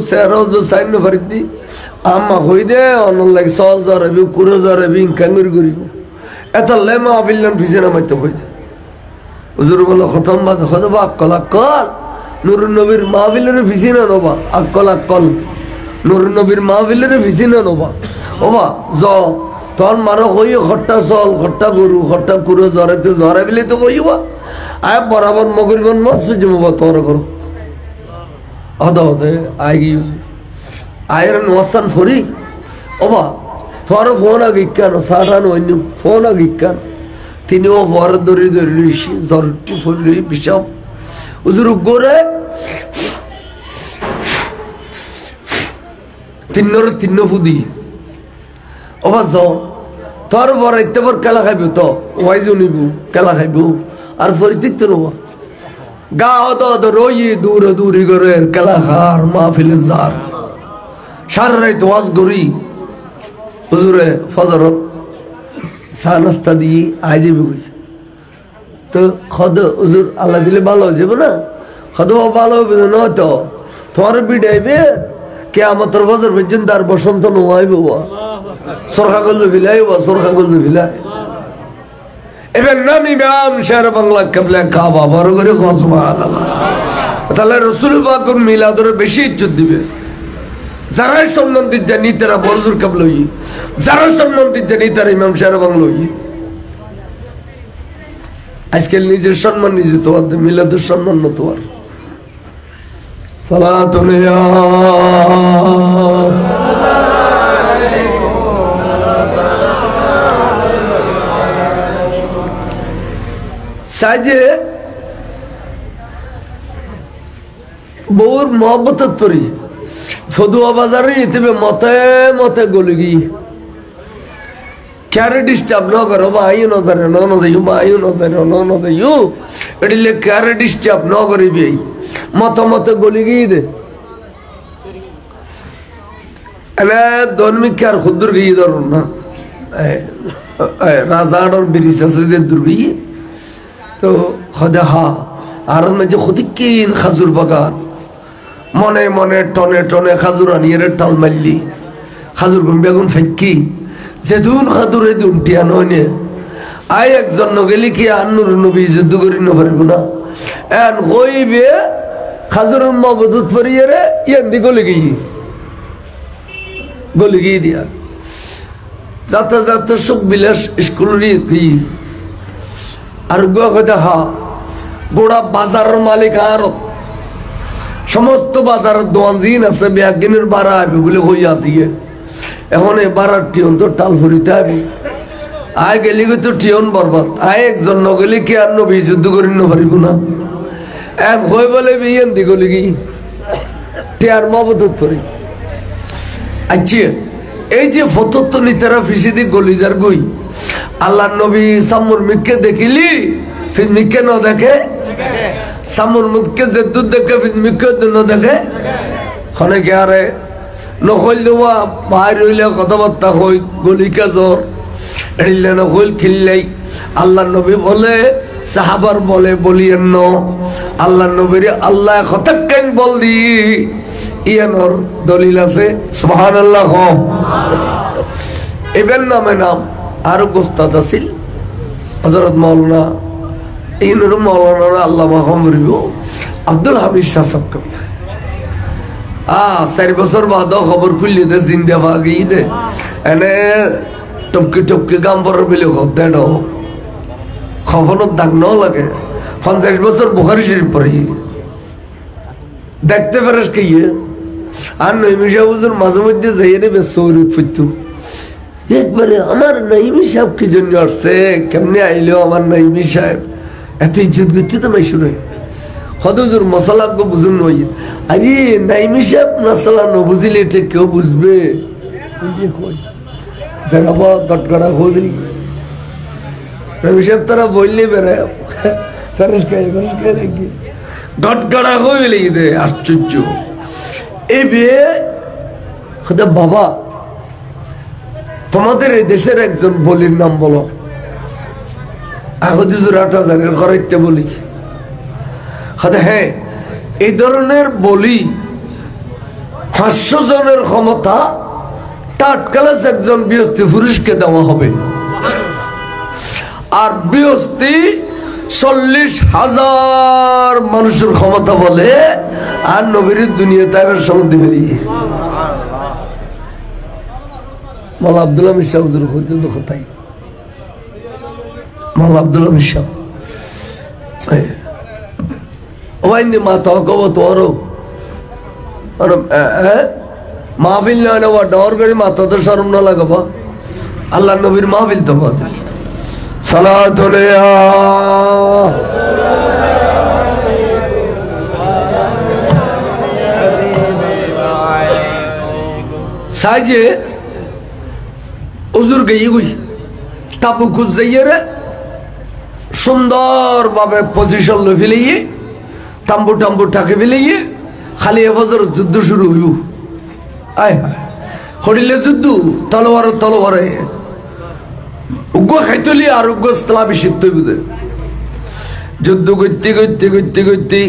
চেহারা সাইন ফারিদি আম্মা হই দে অন্য লাগে চল জরাবি কুড়ো জরাবি কাঙ্গুরি করিব এত লেমা আবিল্লান ফিসে নামাইতে হই দে হুজুর বলো খতম বাদ খতবা আকল আকল নুরুন নবীর মাহফিলের ফিসি না নবা আকল নুরুন নবীর মাহফিলের ফিসি না নবা ওবা জ তখন মারো কইও খট্টা চল খট্টা গরু খট্টা কুড়ো জরাইতে জরাবিলে তো কইবা আয় বরাবর মগরিবন মসজিদ জমবা তোর করো হদে আই গিয়ে আয়ের নস্তান ফরি ওবা তোর ফোন আগে কেন সাঠান অন্য ফোন আগে কেন তিনিও বর দরি জ্বরটি ফলি বিষম উজুর গোরে তিন্ন ফুদি ওবা যাও তোর বর এতে বর কেলা খাইব তো ওয়াইজ নিব কেলা খাইব আর ফরিতিক তো নবা গাও তো রই দূরি করে কেলা খার মাহফিলের জার সারা রাত ওয়াজ করি হুজুরে ফজরত চা নাস্তা দিয়ে আই যাবে তো খদ হুজুর আল্লাহ দিলে ভালো হয়ে যাবে না খদ ভালো হবে না তো তোমার বিডাইবে কে আমার ফজর পর্যন্ত আর বসন্ত নোয়াইবে সরখা করলে ভিলাই সরখা করলে ভিলাই এবার নাম ইমাম শের বাংলা কেবলা কাবা বড় করে সুবহানাল্লাহ তাহলে রাসূল পাকের মিলাদের বেশি ইজ্জত দিবে যারাই সম্মানিত জানি তারা বড়জোর কেবলই যারা সম্মানিত জানি তারা ইমাম শের বাংলাই আজকাল নিজের সম্মান নিজে তোমার মিলাদের সম্মান না তোমার সালাতুন ইয়া সাজে বউর মহব্বত তরি ফদুয়া বাজারে ইতিবে মতে মতে গলি গি ক্যারে ডিস্টার্ব ন করো বা আইও ন ধরে ন যাইও বা আইও ন ধরে ন যাইও এডিলে ক্যারে ডিস্টার্ব ন করিবি মত মতে গলি গি দে এনে দনমিক আর খুদুর গি ধরুন না রাজাড়র ব্রিজ আছে দুর্গি তো খদে হা আর যে খুদিকিন খাজুর বাগান মনে মনে টনে টনে খাজুর আনিয়ে টাল মারলি খাজুর গুন বেগুন ফেকি যেদুন খাদুর এদুন টিয়া নয় আই একজন নগেলি কি আন্নুর নবী যুদ্ধ করি নপারিব না এন কইবে খাজুর মবদুত পরিয়ে রে ইয়ান দি গলি গিয়ে দিয়া যাতে যাতে সুখ বিলাস স্কুল আর কথা হা গোড়া বাজারের মালিক আর সমস্ত বাজারের দোয়ান জিন আছে ব্যাগিনের বাড়া আইবে বলে হই আসিয়ে এখন এবার আর টিয়ন তো টাল ফুরিতে হবে আয় গেলি তো টিয়ন বরবাদ আয় একজন নগেলি কি আর নবী যুদ্ধ করি নপারিব না এক হয়ে বলে বিয়েন দিগলি কি টিয়ার মবদত করি আচ্ছা এই যে ফতত্ব নিতেরা ফিসিদি গলিজার গই আল্লাহ নবী সামুর মিককে দেখিলি ফির মিককে ন দেখে সামুর মুখকে যে দুধ দেখে ফির মিককে ন দেখে খনে কে আরে নকল দেওয়া বাইর হইলে কথাবার্তা হই গলিকা জ্বর এড়িলে নকল খিললেই আল্লাহ নবী বলে সাহাবার বলে বলিয়েন ন আল্লাহ নবীর আল্লাহ খতাক্কান বল দি ইয়ানোর দলিল আছে সুবহানাল্লাহ এবেন নামে নাম আরো গোস্তাদ আছিল হযরত মাওলানা ইনুর মাওলানা আল্লামা হমরিব আব্দুল হামিদ শাহ সাহেব 4 বছর বাদ খবর খুললি দে জিন্দাবাদ গই দে এনে টপকে টপকে গাম পর বিলে দেন খবরত দাগ ন লাগে 50 বছর বুখারী শরীফ পড়ি দেখতে পারিস কি আর নইমি সাহেব হুজুর মাঝে মধ্যে যাইয়ে নেবে সৌরভ ফুটু একবারে আমার নইমি সাহেব কি জন্য আসছে কেমনে আইলো আমার নইমি সাহেব এত ইজ্জত করতে তো নাই শুনে হুজুর মশলা কো বুঝুন নই আরে নইমি সাহেব মশলা ন বুঝিলে এটা কেউ বুঝবে জানাবা গটগড়া হইলি নইমি সাহেব তারা বললে বেরে ফেরেশ খাই দেখি গটগড়া হইলি দে আশ্চর্য এই বিয়ে খোদা বাবা তোমাদের এই দেশের একজন বলির নাম বলো আহুজুর 8000 খরচতে বলি খোদা হ্যাঁ এই ধরনের বলি 500 জনের ক্ষমতা টাটকালাস একজন বিয়স্তি পুরুষকে দেওয়া হবে আর বিয়স্তি 40,000 মানুষের ক্ষমতা বলে আর নবীর দুনিয়া তাইবের সম্বন্ধে বেরিয়ে মাওলানা আব্দুল হামিদ সাহেব হইতে তো কথাই মাওলানা আব্দুল হামিদ সাহেব ওয়াইনি মা তকব তোরো আর মাহফিল না না ডর করে মাথা তো শরম না লাগাবা আল্লাহ নবীর মাহফিল তো বাজে সালাতুল সাজে হুজুর গই গই তাবুক যাইরে সুন্দর ভাবে পজিশন লই ফেলিয়ে তাম্বু টাম্বু টাকে ফেলিয়ে খালি এবাজর যুদ্ধ শুরু হইব আয় হড়িলে যুদ্ধ তলোয়ার তলোয়ারে উগ্র খাইতলি আর উগ্র ইসলামী শিখত বুঝে যুদ্ধ করতে করতে করতে করতে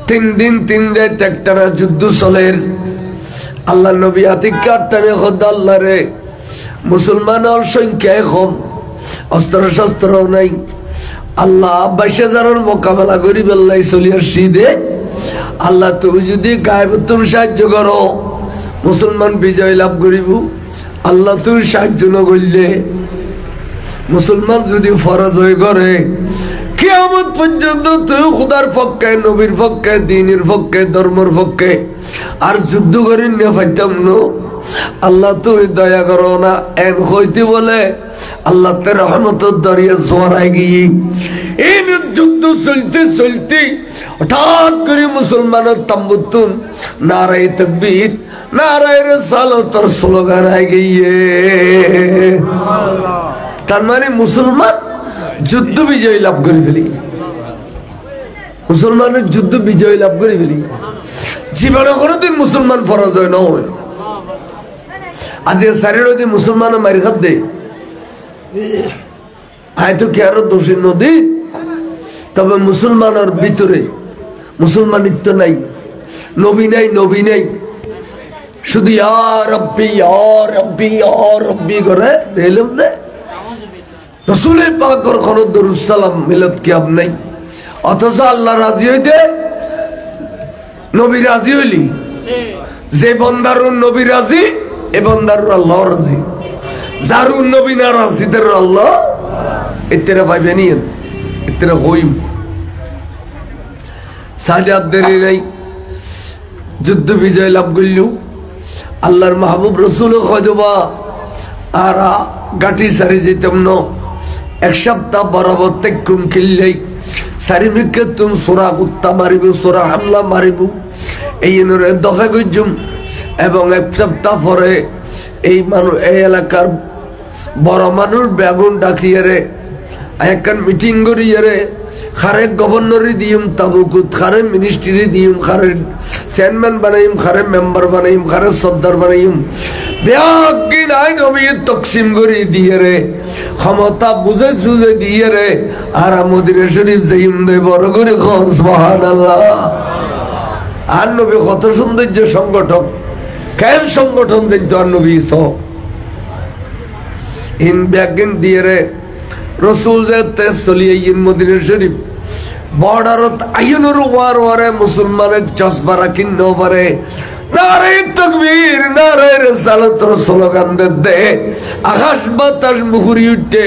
3 দিন 3 রাত একটানা যুদ্ধ চলের আল্লাহ নবী আতিকার টানে খোদ আল্লাহ রে মুসলমানের সংখ্যায় কম অস্ত্র শস্ত্র নাই আল্লাহ 22,000 মোকাবেলা করি বেল্লাই চলি আসছি দে আল্লাহ তুমি যদি গায়েব তুমি সাহায্য করো মুসলমান বিজয় লাভ করিব আল্লাহ তুমি সাহায্য না করলে মুসলমান যদি পরাজয় করে কিয়ামত পর্যন্ত তুই খোদার পক্ষে নবীর পক্ষে দ্বীনের পক্ষে ধর্মের পক্ষে আর যুদ্ধ করি না পাইতাম না আল্লাহ তুমি দয়া করো না এন হইতে বলে আল্লাহ তে রহমতের দরিয়া জোয়ারায় গিয়ে এই যুদ্ধ চলতে চলতে হঠাৎ করে মুসলমানের তাম্বুতুন নারায়ে তাকবীর নারায়ে রিসালাতের স্লোগান আই গিয়ে তার মানে মুসলমান যুদ্ধ বিজয় লাভ করে ফেলি মুসলমানের যুদ্ধ বিজয় লাভ করে ফেলি জীবনে কোনোদিন মুসলমান পরাজয় না হয় আজ সারির মুসলমান মারি খাদ দে হয়তো কি আরো দোষী নদী তবে মুসলমানের ভিতরে মুসলমানিত্ব নাই নবী নাই নবী নাই শুধু ইয়া রব্বি ইয়া রব্বি ইয়া রব্বি করে দিলাম দে রাসূল পাকের কোন দরুদ সালাম মিলাদ কিয়াব নাই অথচ আল্লাহ রাজি হইতে নবী রাজি হইলি যে বান্দারুন নবী রাজি এ বান্দারুন আল্লাহ রাজি যারুন নবী না রাজি তার আল্লাহ এতেরা পাইবে নি এতেরা হইম সাজাদ দেরি নাই যুদ্ধ বিজয় লাভ করল আল্লাহর মাহবুব রসুল খোঁজবা আর গাঠি সারি যেতাম ন এক সপ্তাহ বরাবর তেকুম কিল্লাই সারি মিকে তুম সোরা কুত্তা মারিব সোরা হামলা মারিব এই দফে গুজুম এবং এক সপ্তাহ পরে এই মানুষ এই এলাকার বড় মানুষ বেগুন ডাকিয়ে রে একখান মিটিং করিয়ে রে খারে গভর্নরি দিম তাবুকুত খারে মিনিস্ট্রি দিম খারে চেয়ারম্যান বানাইম খারে মেম্বার বানাইম খারে সর্দার বানাইম বেগিন আই নবী তকসিম করে দিয়ে রে ক্ষমতা বুঝে সুঝে দিয়ে রে আর মদিনা শরীফ যাইম দে বড় করে সুবহানাল্লাহ। আর নবী কত সৌন্দর্য সংগঠক কেন সংগঠন দিত আর নবী ইন বেগিন দিয়ে রে রসুল যেতে চলিয়ে ইন মদিনা শরীফ বর্ডারত আইনুর ওয়ার ওয়ারে মুসলমানের চশমা রাখিন পারে নারে তাকবীর নারে রিসালাতের স্লোগান দে আকাশ বাতাস মুখরি উঠে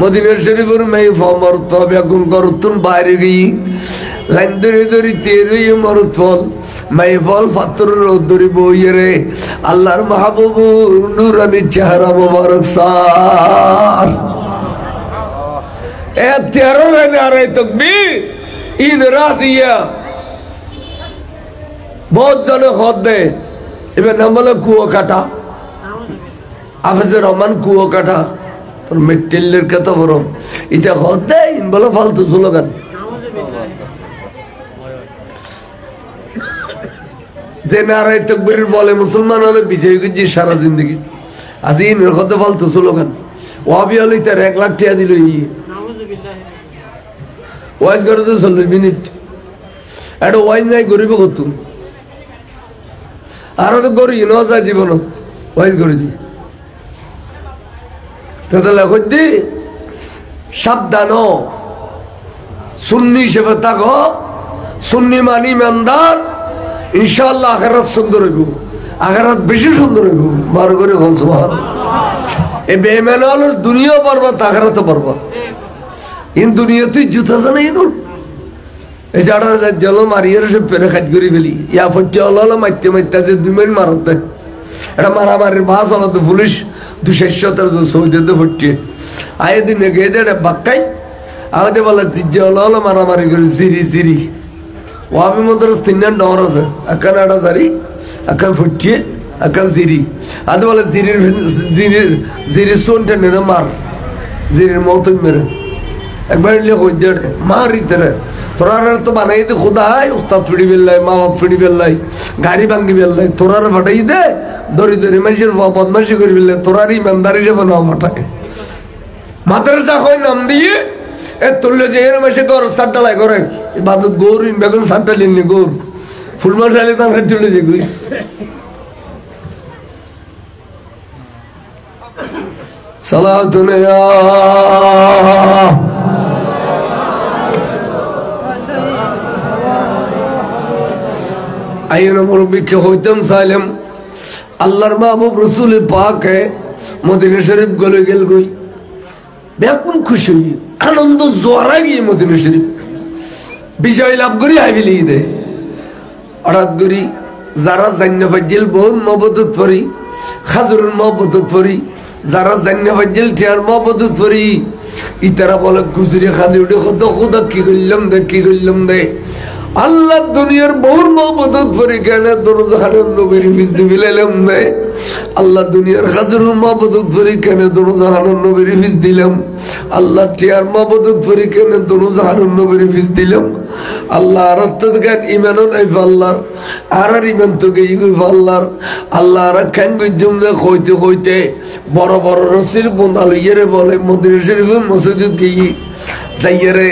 মদিনা শরীফের মেয়ে ফমর তো বেগুন করতুন বাইরে গই লাইন ধরে ধরে তেরই মরতফল মেয়ে ফল পাথরের ধরে বইয়ে রে আল্লাহর মাহবুব নূরানি চেহারা মোবারক সার এ তেরো নারে তাকবীর ইন রাজিয়া बहुत जने खुद दे इबन नमल कुओ काटा आफिसर रहमान कुओ काटा पर मिट्टिल्लर कत बरम इते खुद दे इन बोलो फालतू स्लोगान जे नारे तकबीर बोले मुसलमान होले विजय गुजी सारा जिंदगी आज इन खुद फालतू स्लोगान ওয়াবি হলে তার 1 লাখ টাকা দিল ওয়াইজ করে তো 40 মিনিট এটা ওয়াইজ নাই গরিব কত আরো তো গরিব ন যায় জীবন ওয়াইজ করে দি তাহলে হইতে সাবধান সুন্নি হিসেবে থাকো সুন্নি মানি ইমানদার ইনশাআল্লাহ আখিরাত সুন্দর হইব আখিরাত বেশি সুন্দর হইব বার করে বল সুবহানাল্লাহ এ বেঈমানের দুনিয়া বরবাদ আখিরাতও বরবাদ ইন দুনিয়াতে জুতা জানা ইনুর এই যারা জল মারিয়ার সব পেরে খাজ করি ফেলি ইয়া ফটে হলো মাইতে মাইতে যে 2 মিনিট মারতে এটা মারামারির ভাষ হলো তো পুলিশ 270 সৌদিতে ফটে আয়ে দিনে গেদে বাক্কাই আমাদের বলে জিজ্জে হলো মারামারি করে জিরি জিরি ওয়াবি মদ্রাস তিনজন ডর আছে আকান আড়া দাঁড়ি আকান ফটে আকান জিরি আদে বলে জিরির জিরির জিরির সোনটা নেড়ে মার জিরির মত মেরে একবার লিয়ে হই দে মারিতে রে তোরা তো বানাই দে খুদাই উস্তাদ ফিড়ি বেল্লাই মা বাপ ফিড়ি বেল্লাই গাড়ি ভাঙ্গি বেল্লাই তোরা ফাটাই দে দরি দরি মাইশের বদমাশি করি বেল্লাই তোরার ইমানদারি যাবে না ফাটাই মাদ্রাসা হয় নাম দিয়ে এ তুললে যে এর মাসে গর সাতটালাই করে ইবাদত গৌর বেগুন সাতটা লিননি গৌর ফুলমাস আলি তার হাত তুলে যে গুই সালাতুন ইয়া আইন মুরব্বিকে হইতাম সাইলাম আল্লাহর মাহবুব রাসূল পাক মদিনা শরীফ গলে গেল গই বেকুন খুশি আনন্দ জোয়ারা গিয়ে মদিনা শরীফ বিজয় লাভ করি আইবিলি দে হঠাৎ করি যারা জান্য ফাজিল বহু মহব্বত করি খাজুরুল মহব্বত করি যারা জান্য ফাজিল টিয়ার মহব্বত করি ইতারা বলে গুজরি খাদি উঠে কত খোদা কি করলাম দে আল্লাহ দুনিয়ার বহুর মহব্বত করি কেন দরজাহানের নবীর ফিস দিলাম দে আল্লাহ দুনিয়ার খাজুরুল মহব্বত করি কেন দরজাহানের নবীর ফিস দিলাম আল্লাহ টিয়ার মহব্বত করি কেন দরজাহানের নবীর ফিস দিলাম আল্লাহ আর তদগান ঈমান নাই আল্লাহর আর ঈমান তো গই আল্লাহর আল্লাহ আর খান গজুম দে কইতে বড় বড় রসির বন্ধা লইরে বলে মদিনা শরীফের মসজিদে গই যাইরে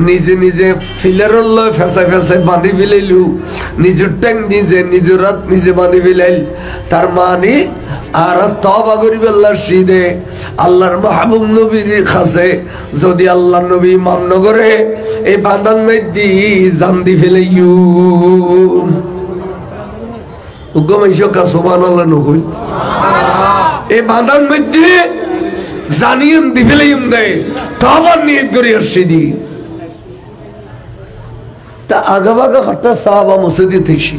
নিজে নিজে ফিলারল ফেসাই ফেসাই বাঁধি ফেলাইলু নিজের ট্যাং নিজে নিজের রাত নিজে বাঁধি ফেলাইল তার মানে আর তওবা করি আল্লাহর সিদে আল্লাহর মাহবুব নবীর কাছে যদি আল্লাহ নবী মান করে এই বাঁধান মধ্যে জান দি ফেলাইউ উগমাইশকা সুবহানাল্লাহ নকই এই বাঁধান মধ্যে জানিয়েন দি ফেলাইম দে তওবার নিয়ত করি আসছি তা আগাবাগা হঠাৎ সাহাবা মসজিদে থেকে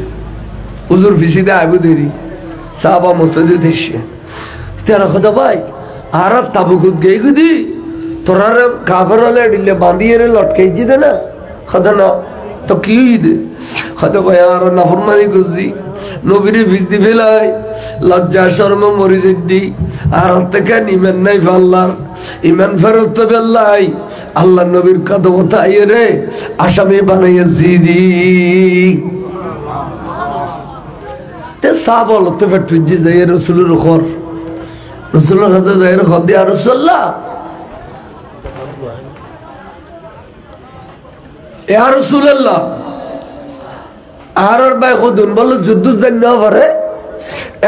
হুজুর ফিসিদে আবু দেরি সাহাবা মসজিদে এসে তারা কথা ভাই আর তাবুকুত গেই গুদি তোরা কাফের হলে দিলে বাঁধিয়ে লটকাইছি দে না কথা না তো কি দে কথা ভাই আর নাফরমানি করছি নবীরে ভিজদি ফেলাই লজ্জা শর্ম মরিজ দি আর থেকে ইমান নাই ফাল্লার ইমান ফেরত তো বেল্লাই আল্লাহ নবীর কদমতা আইয়ে রে আসামি বানাইয়া জিদি তে সাহাবা লতে ফেটুজি যাই রাসূলের খর রাসূলের কাছে যাই খর দিয়া রাসূলুল্লাহ ইয়া রাসূলুল্লাহ আর ভাই খুদুন বল যুদ্ধ জান না পারে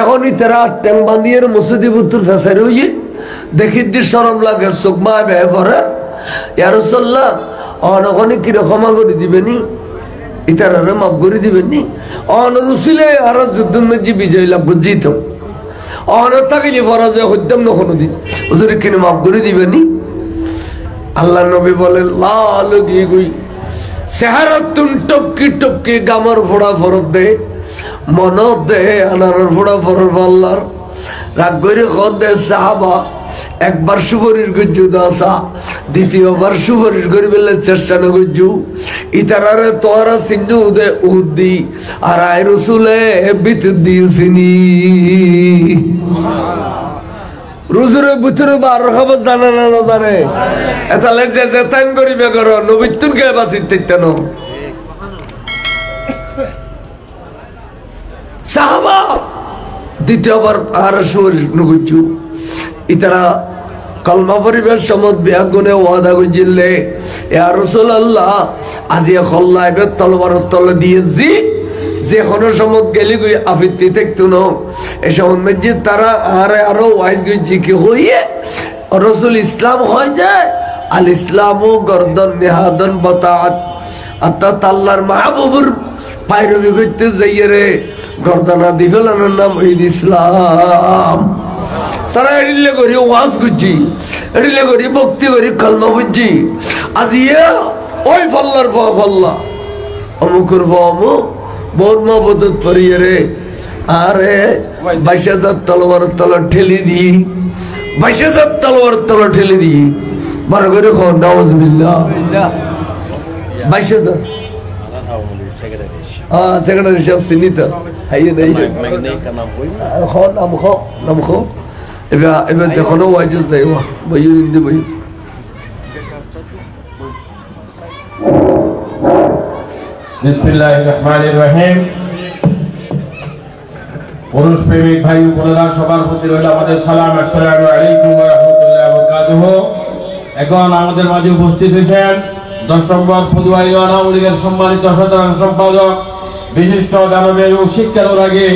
এখনই তারা ট্যাং বাঁধিয়ে মসজিদে বুতুর ফেসারে হইয়ে দেখি দি শরম লাগে সুকমা বে পরে ইয়া রাসূলুল্লাহ অনগনি কি রকম করে দিবেনি ইতারে মাফ করে দিবেনি অন রসুলে আর যুদ্ধ মধ্যে বিজয় লাভ জিত অন তাকিলে পরাজয় হইতাম না কোনোদিন হুজুর কিনে মাফ করে দিবেনি আল্লাহ নবী বলেন লাল দিয়ে গই চেহারাতুন টপকি টপকি গামর ফোড়া ফরব দে মন দে আনারর ফোড়া ফরব আল্লাহর রাগ করে খদ দে সাহাবা একবার সুপারিশ করছু দশা দ্বিতীয়বার সুপারিশ করি বললে চেষ্টা না করছু ইতারারে তোরা সিন্ধু দে উদ্দি আর আয় রসুলে বিদ্যুৎ দিয়েছিনি রুজুরে বুথুরে বার খবর জানে না না জানে এতালে যে যেতান করিবে করো নবীতুন কে বাসিত তেন সাহাবা দ্বিতীয়বার আর সুপারিশ নগছু ইতারা কলমা পরিবেশ সমত বিয়াগুনে ওয়াদা গজিলে ইয়া রাসূলুল্লাহ আজিয়া খল্লাইবে তলবার তলে দিয়েছি যে কোন সমত গেলি গই আফিতি দেখতো না এই সমত মসজিদ তারা আরো ওয়াইজ গজি কি হইয়ে রাসূল ইসলাম হয় যায় আল ইসলামু গর্দন নিহাদন বাতাআত অর্থাৎ আল্লাহর মাহবুবুর পায়রবি করতে যাইয়ে রে গর্দনা দিফেলানোর নাম ঈদ ইসলাম তারা এড়িলে করি ওয়াজ করছি এড়িলে করি ভক্তি করি কালমা বুঝছি আজিয়া ওই ফাল্লার ফাল্লা অমুকের অমুক বহুত মহব্বত পড়িয়ে রে আরে 22,000 তলোয়ার তলা ঠেলি দি 22,000 তলোয়ার তলা ঠেলি দি বার করে খো নাউজুবিল্লাহ 22,000 সেক্রেটারি সাহেব সিনিতা হাইয়ে নাই খো নাম খো এবার যখন ওয়াইজ যাইবা বইয়ে দিতে বই বিসমিল্লাহির রহমানির রহিম পুরুষ প্রেমিক ভাই বোনেরা সবার প্রতি রইল আমাদের সালাম আসসালামু আলাইকুম ওয়া রাহমাতুল্লাহি ওয়া বারাকাতুহু এখন আমাদের মাঝে উপস্থিত হয়েছেন 10 নম্বর পদুয়া ইউনিয়ন আওয়ামী লীগের সম্মানিত সাধারণ সম্পাদক বিশিষ্ট দানবের ও শিক্ষার আগে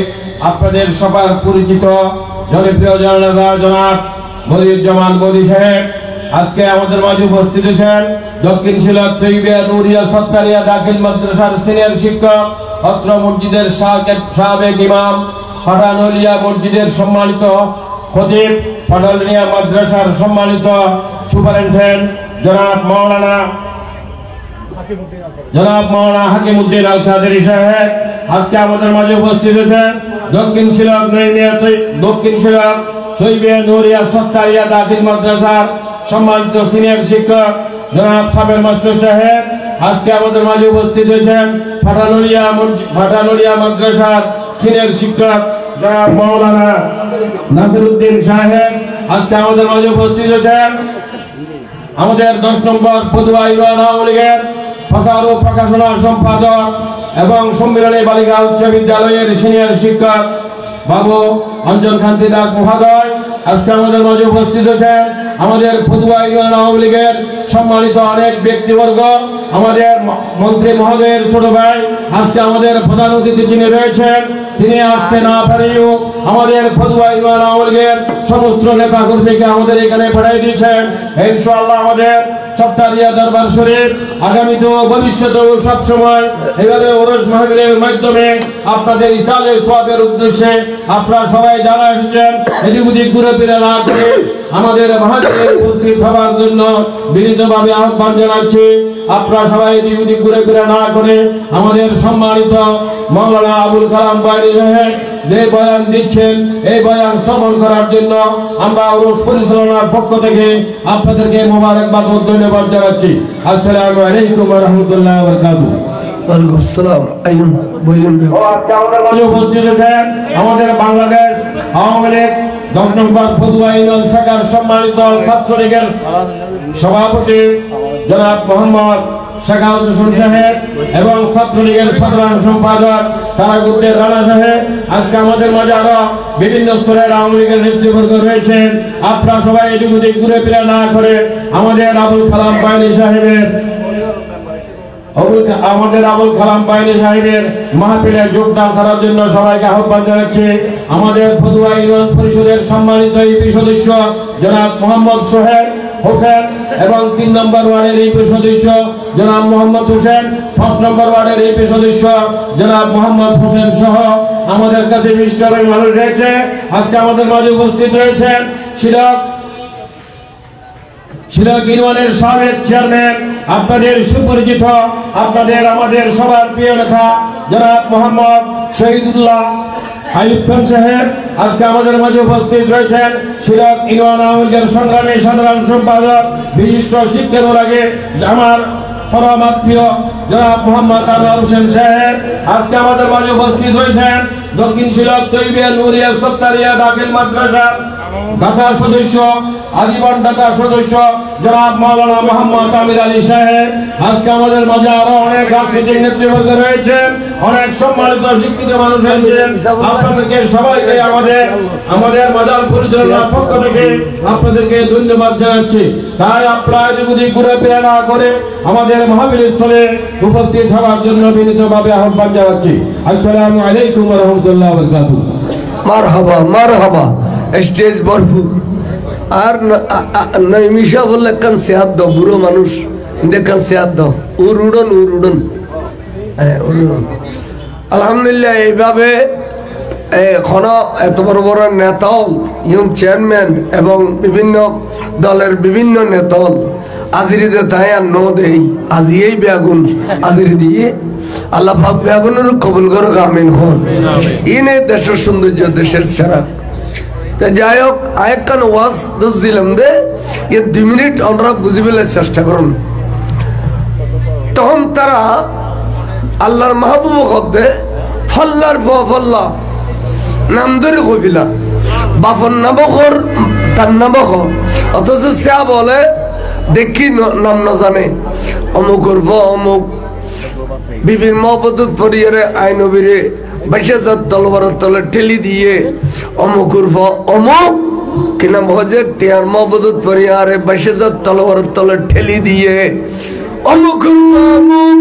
আপনাদের সবার পরিচিত জনপ্রিয় জননেতা জনাব মনিরুজ্জামান মোদি সাহেব আজকে আমাদের মাঝে উপস্থিত হয়েছেন দক্ষিণ সিলেট তৈয়বা নুরিয়া সরকারিয়া দাখিল মাদ্রাসার সিনিয়র শিক্ষক অত্র মসজিদের সাবেক ইমাম পাঠানলিয়া মসজিদের সম্মানিত খতিব পাঠানলিয়া মাদ্রাসার সম্মানিত সুপারিনটেন্ডেন্ট জনাব মাওলানা হাকিমউদ্দিন আল কাদেরী সাহেব আজকে আমাদের মাঝে উপস্থিত হয়েছেন দক্ষিণ সিলেট তৈয়বা নুরিয়া সরকারিয়া দাখিল মাদ্রাসার সম্মানিত সিনিয়র শিক্ষক জনাব সাবের মাস্টার সাহেব আজকে আমাদের মাঝে উপস্থিত হয়েছেন পাঠানলিয়া মাদ্রাসার সিনিয়র শিক্ষক জনাব মাওলানা নাসিরউদ্দিন সাহেব আজকে আমাদের মাঝে উপস্থিত হয়েছেন আমাদের 10 নম্বর পদুয়া ইউনিয়ন আওয়ামী লীগের প্রচার ও প্রকাশনা সম্পাদক এবং সম্মিলনী বালিকা উচ্চ বিদ্যালয়ের সিনিয়র শিক্ষক বাবু অঞ্জন কান্তি দাস মহোদয় আজকে আমাদের মাঝে উপস্থিত হয়েছেন আমাদের পদুয়া ইউনিয়ন আওয়ামী লীগের সম্মানিত অনেক ব্যক্তিবর্গ আমাদের মন্ত্রী মহোদয়ের ছোট ভাই আজকে আমাদের প্রধান অতিথি যিনি রয়েছেন তিনি আসতে না পারেও আমাদের পদুয়া ইউনিয়ন আওয়ামী লীগের সমস্ত নেতা কর্মীকে আমাদের এখানে পাঠিয়ে দিয়েছেন ইনশাআল্লাহ আমাদের সপ্তাহিয়া দরবার শরীফ আগামীতেও ভবিষ্যতেও সবসময় এভাবে ওরস মাহফিলের মাধ্যমে আপনাদের ইসালে সওয়াবের উদ্দেশ্যে আপনারা সবাই জানা এসেছেন এদিক ওদিক ঘুরে ফিরে না করে আমাদের মাহফিলে উপস্থিত হওয়ার জন্য বিনীতভাবে আহ্বান জানাচ্ছি আপনারা সবাই এদিক ওদিক ঘুরে ফিরে না করে আমাদের সম্মানিত মাওলানা আবুল কালাম বাইরি সাহেব যে বয়ান দিচ্ছেন এই বয়ান শ্রবণ করার জন্য আমরা উরুস পরিচালনার পক্ষ থেকে আপনাদেরকে মোবারকবাদ ও ধন্যবাদ জানাচ্ছি। আসসালামু আলাইকুম ওয়া রাহমাতুল্লাহি ওয়া বারাকাতুহু। ওয়ালাইকুম আসসালাম। আইন বইন আজকে আমাদের মাঝে উপস্থিত আছেন আমাদের বাংলাদেশ আওয়ামী লীগ 10 নম্বর পদুয়া ইউনিয়ন শাখার সম্মানিত ছাত্রলীগের সভাপতি জনাব মোহাম্মদ শাখাউত হোসেন সাহেব এবং ছাত্রলীগের সাধারণ সম্পাদক তারাগুদ্দের রানা সাহেব। আজকে আমাদের মাঝে আরো বিভিন্ন স্তরের আওয়ামী লীগের নেতৃবর্গ রয়েছেন। আপনারা সবাই এদিক ওদিক ঘুরে ফিরে না করে আমাদের আবুল কালাম বাহিনী সাহেবের মাহফিলে যোগদান করার জন্য সবাইকে আহ্বান জানাচ্ছি। আমাদের পদুয়া ইউনিয়ন পরিষদের সম্মানিত ইউপি সদস্য জনাব মোহাম্মদ সোহেল হোসেন এবং 3 নম্বর ওয়ার্ডের ইউপি সদস্য জনাব মোহাম্মদ হোসেন, 5 নম্বর ওয়ার্ডের ইউপি সদস্য জনাব মোহাম্মদ হোসেন সহ আমাদের কাছে বিশ্বরের মানুষ রয়েছে। আজকে আমাদের মাঝে উপস্থিত রয়েছেন শিলক ইউনিয়নের সাবেক চেয়ারম্যান, আপনাদের সুপরিচিত, আপনাদের আমাদের সবার প্রিয় নেতা জনাব মোহাম্মদ শহীদুল্লাহ আইয়ুব খান সাহেব। আজকে আমাদের মাঝে উপস্থিত রয়েছেন শিলক ইউনিয়ন আওয়ামী লীগের সংগ্রামী সাধারণ সম্পাদক বিশিষ্ট শিক্ষানুরাগী আমার পরমাত্মীয় জনাব মোহাম্মদ আনোয়ার হোসেন সাহেব। আজকে আমাদের মাঝে উপস্থিত রয়েছেন দক্ষিণ শিলক তৈবিয়া নুরিয়া সত্তারিয়া দাখিল মাদ্রাসার ঢাকা সদস্য, আজীবন ঢাকা সদস্য জনাব মাওলানা মোহাম্মদ আমির আলী সাহেব। আজকে আমাদের মাঝে আরো অনেক রাজনৈতিক নেতৃবর্গ রয়েছেন, অনেক সম্মানিত শিক্ষিত মানুষ রয়েছেন। আপনাদেরকে সবাইকে আমাদের মাজার পরিচালনার পক্ষ থেকে আপনাদেরকে ধন্যবাদ জানাচ্ছি। তাই আপনারা যদি ঘুরে ফিরে না করে আমাদের মাহফিল স্থলে উপস্থিত হওয়ার জন্য বিনীতভাবে আহ্বান জানাচ্ছি। আসসালামু আলাইকুম ওয়া রাহমাতুল্লাহি ওয়া বারাকাতুহু। মারহাবা মারহাবা। স্টেজ ভরপুর। আর মিশা বললে কান সেহাত দাও, বুড়ো মানুষ দেখান সেহাত দাও, উড়ন আলহামদুলিল্লাহ। এইভাবে এখন এত বড় বড় নেতাল ইয়ং চেয়ারম্যান এবং বিভিন্ন দলের বিভিন্ন নেতাল আজিরিতে তাই আর ন দেই আজিয়েই বেগুন আজিরি দিয়ে আল্লাহ পাক বেগুনের কবুল করো, আমিন হন। ইনে দেশের সৌন্দর্য, দেশের ছাড়া। যাই হোক, আরেকখান ওয়াজ দিলাম দে 2 মিনিট আমরা বুঝি ফেলার চেষ্টা করুন। তখন তারা আল্লাহর মাহবুব হতে ফল্লার ফল্লা নাম ধরে কইলা বাপর নাবকর তার নাবক, অথচ সে বলে দেখি নাম না জানে অমুকর অমুক বিভিন্ন মহব্বত ফরিয়ারে আইনবীরে 22,000 তলবারের তলে ঠেলি দিয়ে অমুকুর অমুক কিনা ভজে টিয়ার মহব্বত ফরিয়ারে 22,000 তলবারের তলে ঠেলি দিয়ে অমুকুর অমুক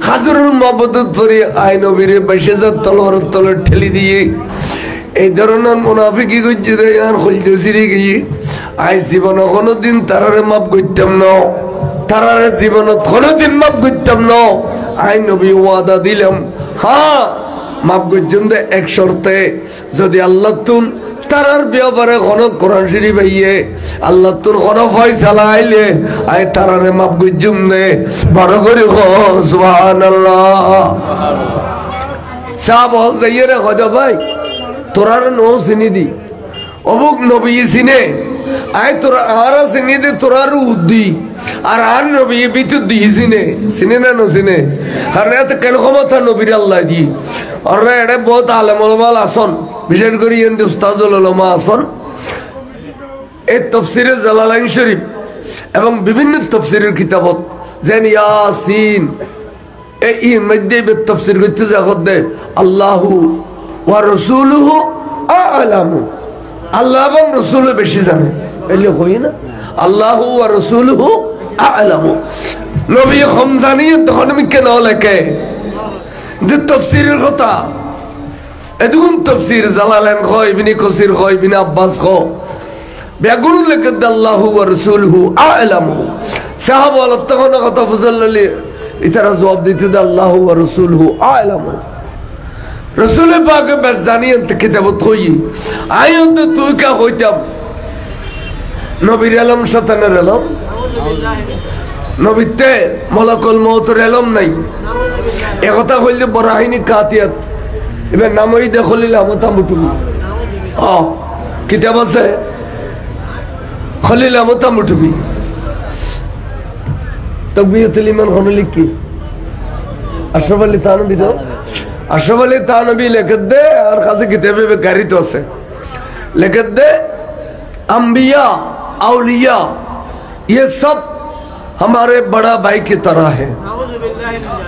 খাজুরুল মহব্বত ফরিয়া আইনবীরে 22,000 তলবারের তলে ঠেলি দিয়ে এই ধরনের মুনাফিকি করছে আর খুলতে সিঁড়ি গিয়ে আই জীবনে কোনোদিন তারারে মাপ করতাম না, তারারে জীবনত কোনোদিন মাপ করতাম না। আই নবী ওয়াদা দিলাম, হ্যাঁ মাপ করছেন দে এক শর্তে, যদি আল্লাহ তুন তারার ব্যাপারে কোন কোরআন শরীফ আইয়ে আল্লাহ তোর কোন ফয়সালা আইলে আই তারারে মাপ করছুম দে। বড় করে সুবহানাল্লাহ। সাহাব হল যাইয়ে রে হজ ভাই তোরার নো চিনি দি অমুক নবী চিনে আই তোরা আর চিনি দে তোরার উদ্দি আর নবী বিদ্যুৎ দিয়ে চিনে না চিনে কারণ এত কেন ক্ষমতা নবীর আল্লাহ দি আর এটা বহুত আলেম ওলামাল আসন, বিশেষ করে উস্তাদুল উলামা আসন। এই তাফসীরে জালালাইন শরীফ এবং বিভিন্ন তাফসীরের কিতাবত যেন ইয়াসিন এই মধ্যে তাফসীর করতে যখন দে আল্লাহু ওয়া রাসূলুহু আ'লামু, আল্লাহ এবং রাসূল বেশি জানে। এলে কই না আল্লাহু ওয়া রাসূলুহু আ'লামু, নবী কম জানি তখন আমি কেন লেখে যে তাফসীরের কথা। এদুন তাফসীর জালালাইন কয়, ইবনে কাসির কয়, ইবনে আব্বাস কয় বেগুন লেখে আল্লাহু ওয়া রাসূলুহু আ'লামু। সাহাবা তখন কথা বুঝাল্লি ইতারা জবাব দিতে আল্লাহু ওয়া রাসূলুহু আ'লামু। রসুল পাকে বেশ জানিয়ে কিতাবত কই আইন তুই কা হইতাম নবীর আলম শতানের আলম, নবীতে মলাকুল মউতের আলম নাই। একথা হইলে বরাহিনী কাতিয়াত এবার নাম ওই দে খলিল আহমদ তাম্বুটুবি কিতাব আছে খলিল আহমদ তাম্বুটুবি তকবিয়তুল ইমান খনলি কি আশরাফ আলী থানবী তো আশরাফ আলী থানবী লিখে দে আর কাছে কিতাবে গাড়ি তো আছে लिख दे अंबिया औलिया ये सब हमारे बड़ा भाई की तरह है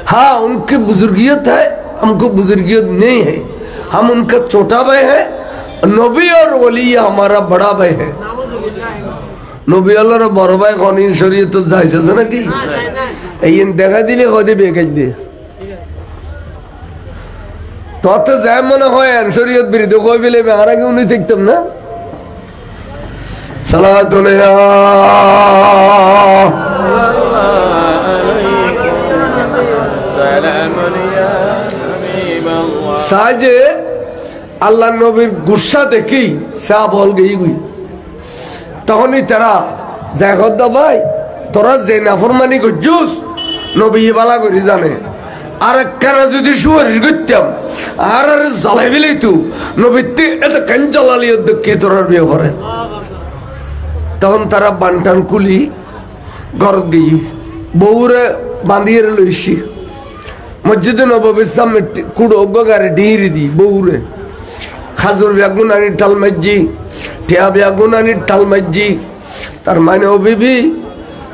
हाँ उनकी बुजुर्गियत है हमको बुजुर्गियत नहीं है हम उनका छोटा भाई है नबी और वलिया हमारा बड़ा भाई है नबी अल्लाह बड़ भाई कानून शरीयत तो जायज है ना कि ये देखा दिले कदे बेकाज दे তত যায় মনে হয় শরীয়ত বিরুদ্ধে কই বলে আর আগে উনি দেখতাম না সালাতুল সাজে আল্লাহ নবীর গুসা দেখি সা বল গই গই তখনই তারা জাগত দা ভাই তোরা যে নাফরমানি করছস নবী বালা করি জানে আর একখানা যদি সুপারিশ করতাম আর জ্বালাই বিলেই তো নবীতে এত কেন জ্বালালি কে তোরার বিয়ে করে তখন তারা বানটান কুলি ঘর গিয়ে বউরে বাঁধিয়ে লইছি মসজিদে নববীর সামনে কুড়ো গাড়ি ডিহিরি দি বউরে খাজুর বেগুন আনি টাল মাজি টিয়া বেগুন আনি টাল মাজি তার মানে ও বিবি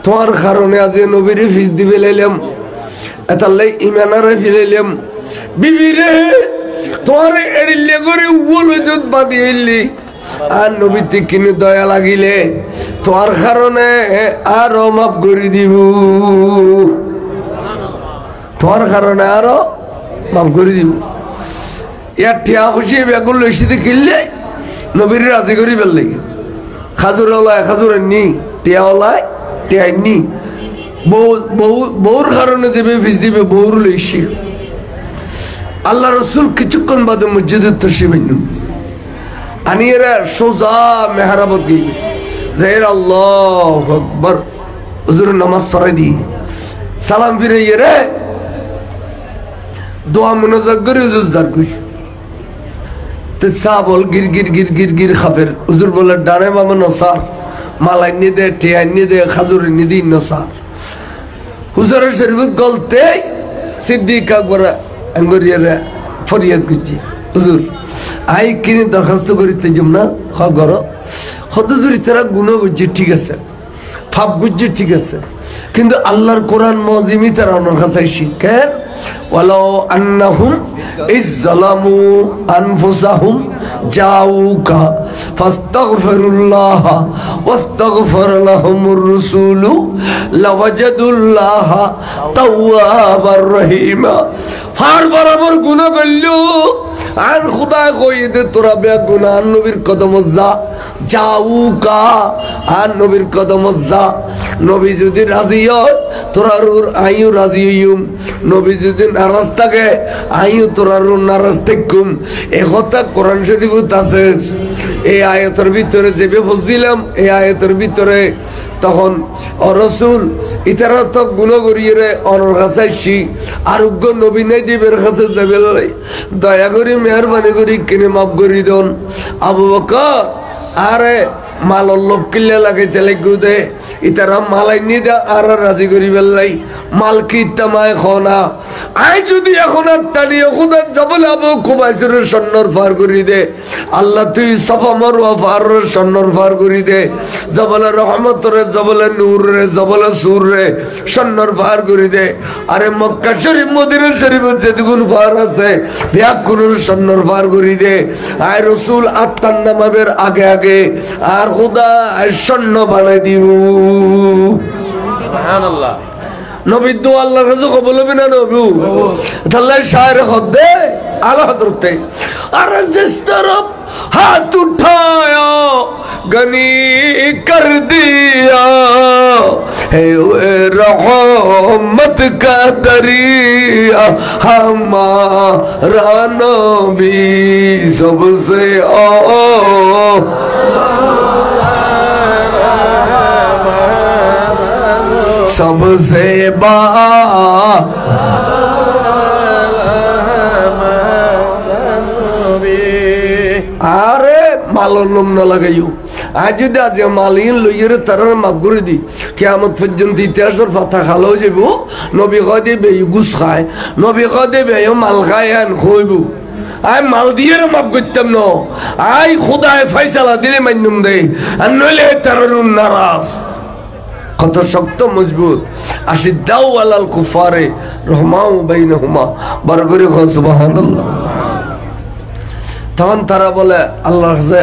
তোমার কারণে আজ নবীর ফিস দিবে লাইলাম এতাল্লাই ইমানারে ফিরাইলাম বিবি রে তোর এড়িলে করে উল দুধ বাঁধি এলি আর নবীতে কিনে দয়া লাগিলে তোর কারণে আরো মাফ করে দিব তোর কারণে আরো মাফ করে দিব ইয়ার টিয়া খুশি বেগুন লইসিতে কিনলে নবীর রাজি করি ফেললে খাজুর ওলায় খাজুরের নি টিয়া ওলায় টিয়াই নি বউর কারণে দেবে ফিস দিবে বউর লইছি আল্লাহ রসুল কিছুক্ষণ বাদে মসজিদের তশরিফ আনলেন আনি এরা সোজা মেহরাবত গিয়ে যাই আল্লাহু আকবার হুজুর নামাজ পড়াই দি সালাম ফিরে রে দোয়া মুনাজাত করে হুজুর জার কই তো সা বল গির গির গির গির গির খাফের হুজুর বলে ডানে বামে নসার মালাই নি দে টিয়া নি দে খাজুর নি দি নসার হুজুরের শরীফত গলতে সিদ্দিক আকবর আঙ্গুরিয়ারে ফরিয়াদ করছি হুজুর আই কিনে দরখাস্ত করিতে যাম না ঘর কত দূরে তারা গুণ করছে ঠিক আছে ফাপ করছে ঠিক আছে কিন্তু আল্লাহর কোরআন মজিমি তারা ওনার কাছে শিখেন ওয়ালাউ আন্নাহুম ইজ্জালামু আনফুসাহুম জাউকা ফাস্তাগফিরুল্লাহ ওয়াস্তাগফার লাহুমুর রাসূলু লাওয়াজাদুল্লাহ তাওয়াবার রহিমা ফার বরাবর গুনাহ করলো আর খোদা কই দে তোরা বে গুনাহ নবীর কদম যা জাউকা আর নবীর কদম যা নবী যদি রাজি হয় তোরা আইও রাজি হইম নবী যদি নারাজ থাকে আইও তোরা নারাজ থাকুম এ কথা কোরআন শরীফত আছে এই আয়াতের ভিতরে যে বুঝছিলাম এই আয়াতের ভিতরে তখন রাসূল ইতারা তো গুণ করিয়ে অনর কাছে আসি আরোগ্য নবী নাই দেবের কাছে যাবে দয়া করে মেহরবানি করে কিনে মাফ করি দন আবু বকর আরে মাল লোভ কিল্লা লাগাইতে লাগু দে ইতারা মালাই নি দে আর রাজি করি বেলাই মাল কি তামায় খনা আই যদি এখন আর টানি খুদা জবল আবু কুবাইসের সন্নর ফার করি দে আল্লাহ তুই সফা মারওয়া ফার সন্নর ফার করি দে জবল রহমত রে জবল নূর রে জবল সুর রে সন্নর ফার করি দে আরে মক্কা শরীফ মদিনা শরীফ যেদিগুন ফার আছে ব্যাকুর সন্নর ফার করি দে আয় রাসূল আত্মার নামাবের আগে আগে আর খুদা স্বর্ণ বানাই দিব সুবহানাল্লাহ নবী দো আল্লাহর কাছে কবুল হবে না নবী আল্লাহ শায়ের খদে আলা হযরতে আর জিস तरफ हाथ उठाया गनी कर दिया है रहमत का दरिया हमारा नबी सबसे सबसे আরে মালর নাম না লাগাইও আর যদি আজ মালিন লইয়ের তার মাফ করে দি কিয়ামত পর্যন্ত ইতিহাসের পাতা খালো যাব নবী কয় দেবে গুস খায় নবী কয় দেবে মাল খায় আন খইব আই মাল দিয়ে মাফ করতাম না আই খুদায় ফয়সালা দিলে মান্যম দেয় আর নইলে তার নারাজ কত শক্ত মজবুত আশিদ্দাউ আলাল কুফারে রহমাউ বাইনহুমা বার করে সুবহানাল্লাহ। তখন তারা বলে আল্লাহ কাছে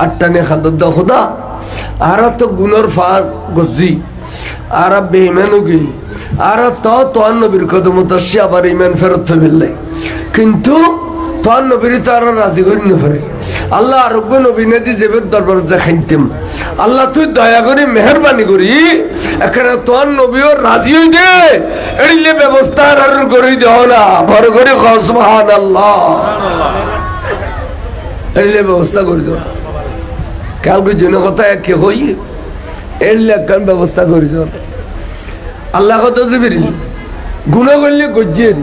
আটটা নিয়ে খাদ্য দাও খুদা আর তো গুণর ফার গজি আর বেইমানও গই আর তো তোর নবীর কদমত আসছে আবার ইমান ফেরত ফেললে কিন্তু তোর নবীর তারা রাজি করি না ফেরে আল্লাহ আরোগ্য নবী নদী দেবে দরবার দেখাইতাম আল্লাহ তুই দয়া করে মেহরবানি করি এখানে তোর নবীও রাজি হই দে এড়িলে ব্যবস্থা আর করে দেও না বড় করে সুবহানাল্লাহ এড়িলে ব্যবস্থা করে দেও না কালকে জন্য কথা একে হই এড়িলে একখান ব্যবস্থা করে দেও না আল্লাহ কত জিবিরি গুণা করলে গজ্জেন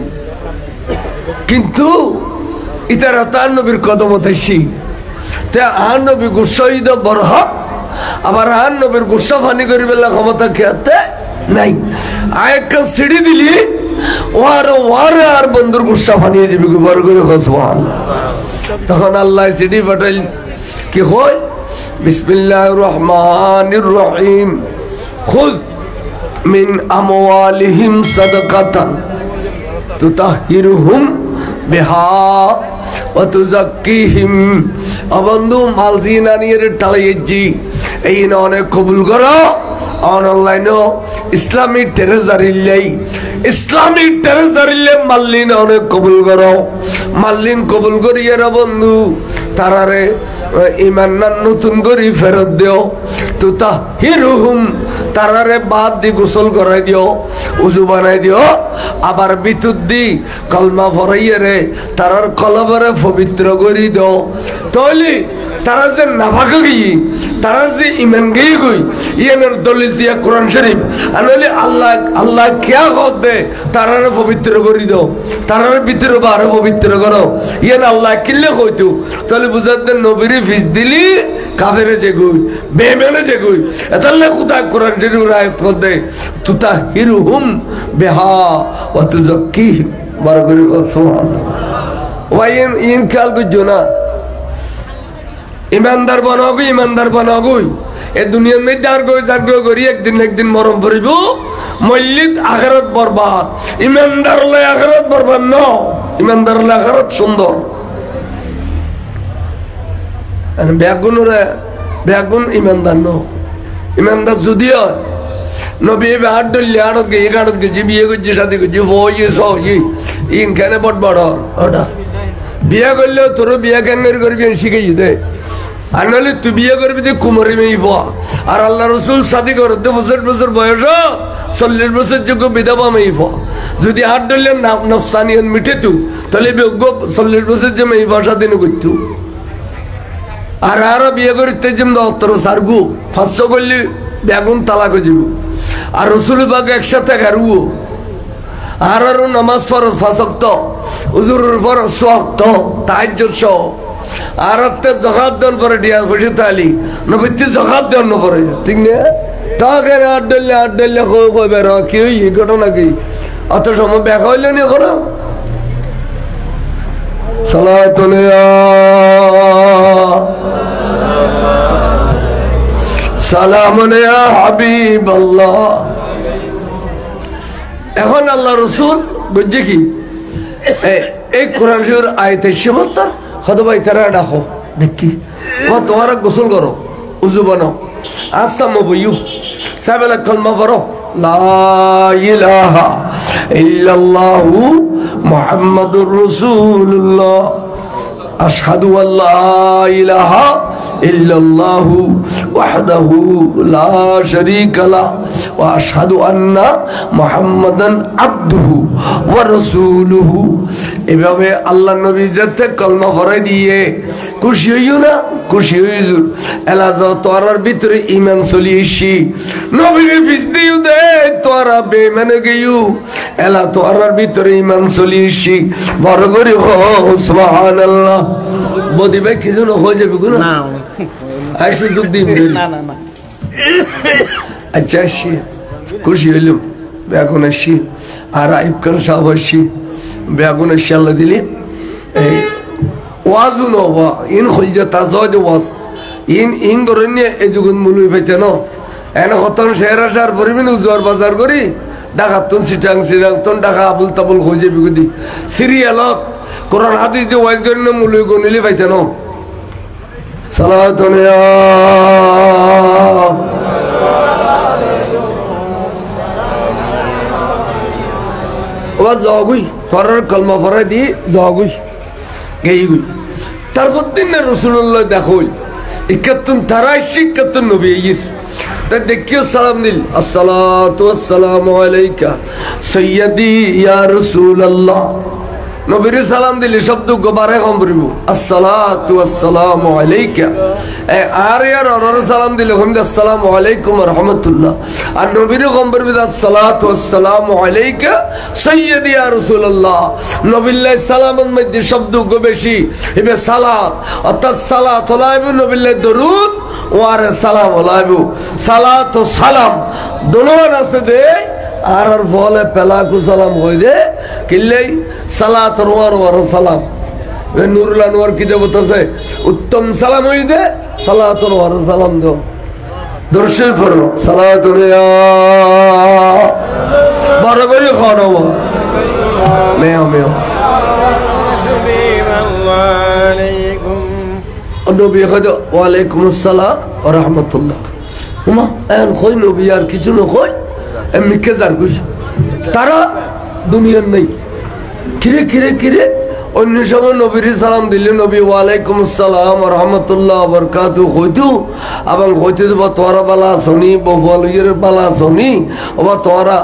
কিন্তু ইতারা তার নবীর কদমতে শিখ তে আর নবী গুসাইদ বরহ আবার আর নবীর গুসা ফানি করি বেলা ক্ষমতা খেয়াতে নাই আয়েকটা সিঁড়ি দিলি ওয়ারে আর বন্ধুর গুসা ফানিয়ে যাবি বড় করে খসবান তখন আল্লাহ সিঁড়ি পাঠাইল কি হয় বিসমিল্লাহির রহমানির রহিম খুদ মিন আমওয়ালিহিম সাদাকাতান তুতাহিরুহুম বিহা ওয়া তুযাক্কিহিম বন্ধু মাল জিনা নিয়ে টালাইজি এই না অনেক কবুল করো অনলাইন ইসলামিক টেরেজারিল্লাই মাল্লিন অনেক কবুল করো মাল্লিন কবুল করিয়ে না বন্ধু তারারে ইমান নতুন করি ফেরত দিও তুতা হিরুহুম তারারে বাদ দি গোসল করাই দিও উজু বানাই দিও আবার বিদ্যুৎ দি কলমা ভরাইয়ে রে তারার কলবরে পবিত্র করি দিও তাহলে তারা যে নাফাক গিয়ে তারা যে ইমান গিয়ে গই ইয়ানের দলিল দিয়া কোরআন শরীফ আনলে আল্লাহ আল্লাহ কিয়া দে তারারে পবিত্র করি দাও তারারে ভিতরে বারে পবিত্র করো ইয়ান আল্লাহ কিল্লে কইতো তাহলে বুঝাতে নবীরে ফিস দিলি কাফেরে যে গই বেমেনে যে গই এতালে খুদা কোরআন শরীফ আয়াত দে তুতা হিরুহুম বিহা ওয়া তুযাক্কিহিম বার করে সুবহানাল্লাহ ওয়াইন ইন কাল গুজনা ইমানদার বানাগই এ দুনিয়ার মধ্যে আর গই জাগ করি একদিন মরম পড়িব মল্লিত আখিরাত বরবাদ ইমানদার লে আখিরাত বরবাদ ন ইমানদার লে আখিরাত সুন্দর আর বেগুন ইমানদার ন ইমানদার যদিও নবী বাদ দল্লি আর গে বিয়ে করছে শাদি করছে ওই সই ইনখানে বড় ওটা বিয়ে করলে তোর বিয়ে কেন করবি শিখেছি দে আর নাহলে তুই বিয়ে করবি তুই কুমারী মেয়ে পা আর আল্লাহ রসুল শাদি করতে বছর বয়স 40 বছর যোগ্য বিধবা মেয়ে পা যদি হাত ধরলে নফসানিয়ন মিঠে তু তাহলে 40 বছর যে মেয়ে পা স্বাধীন করতু আর আরো বিয়ে করতে যেমন অত্তর সারগু 500 করলে বেগুন তালাক যাব আর রসুল বাগে একসাথে গারুও আর নামাজ ফরজ 5 ওয়াক্ত হুজুরের ফরজ 6 ওয়াক্ত তাহাজ্জুদ সহ আর জকাত দেন পরে ডিয়া বসে তালি নবীতে জকাত দেন পরে ঠিক না তাকে আট ডলে কই বের কি এই ঘটনা কি অত সময় দেখা হইল না এখন সালামুন ইয়া হাবিবাল্লাহ এখন আল্লাহ রাসূল বুঝছে কি এই কোরআন শরীফের আয়াতের সীমাটা খোদা ভাই তারা ডাকো দেখি তোমার গোসল করো উজু বানাও আসামো বইউ সাবেলা কলমা পড়ো লা ইলাহা ইল্লাল্লাহু মুহাম্মাদুর রাসূলুল্লাহ আশহাদু আল্লা ইলাহা ইল্লাল্লাহু ওয়াহদাহু লা শারীকা লা ওয়া আশহাদু আন্না মুহাম্মাদান আবদুহু ওয়া রাসূলুহু এভাবে আল্লাহ নবী যাতে কলমা পড়াই দিয়ে খুশি হইও না খুশি হইজুর এলা তোরার ভিতরে ঈমান চলিয়েছি নবীর ফিস দিও দে তোরা বেঈমান গইউ এলা তো আর ভিতরে ইমান চলিয়েছি বড় করে সুবহানাল্লাহ বদি ভাই কিছু না হয়ে যাবে কোনো না আর সুযোগ দিন না না না আচ্ছা আসি খুশি হইলাম বেগুন আসি আর আইব খান সাহেব আসি বেগুন আসি আল্লাহ দিলি এই ওয়াজু নবা ইন হইজা তাজদ ওয়াজ ইন ধরনে এই যুগন মুলুই পাইতে ন এনে কতন শের আসার পরিমিন উজোয়ার বাজার করি ডাকাতুন সিটাং সিটাং ডাকা আবুল তাবুল হয়ে যাবি গদি সিরিয়ালত কোরআন হাদিস দিয়ে ওয়াজ করেন মুলুই গনিলি পাইতে ন সালাতুন ইয়া ওয়া জগুই তোরার কলমা পড়া দি জগুই গেইগুই তারপর দিন রাসূলুল্লাহ দেখোই 71 তারাই 71 নবী ইর তা দেখিও সালাম দিল আসসালাতু ওয়াসসালামু আলাইকা সাইয়্যিদি ইয়া রাসূলুল্লাহ নবীর সালাম দিলে শব্দ গোবারে কম পড়িব আসসালাতু ওয়াসসালামু আলাইকা আর ইয়ার অনর সালাম দিলে কম আসসালামু আলাইকুম ওয়া রাহমাতুল্লাহ আর নবীর কম পড়িব আসসালাতু ওয়াসসালামু আলাইকা সাইয়্যিদি ইয়া রাসূলুল্লাহ নবিল্লাহ সালামের মধ্যে শব্দ গো বেশি এবে সালাত অর্থাৎ সালাত হলাইবু নবিল্লাহ দরুদ ওয়ার সালাম হলাইবু সালাত ও সালাম দোনো রাস্তে দে আর বলে পেলাকু সালাম হই দে কিল্লাই সালাত ওয়ার ওয়ার সালাম নুরুল আনোয়ার কি দেবতাছে উত্তম সালাম হই দে সালাত ওয়ার সালাম দো দর্শন করো সালাত ইয়া বড় করে খানো মেও মেও নবী কইতো ওয়া আলাইকুম আসসালাম ওয়া রাহমাতুল্লাহ হুমা এন কই নবী আর কিছু না কই এমনি কে জান কই তারা দুনিয়ার নাই কিরে কিরে কিরে অন্য সময় নবীর সালাম দিলে নবী ওয়া আলাইকুম আসসালাম ওয়া রাহমাতুল্লাহ ওয়া বারাকাতুহু কইতো এবং কইতে দেব তোরা বালা শুনি বফলির বালা শুনি ওবা তোরা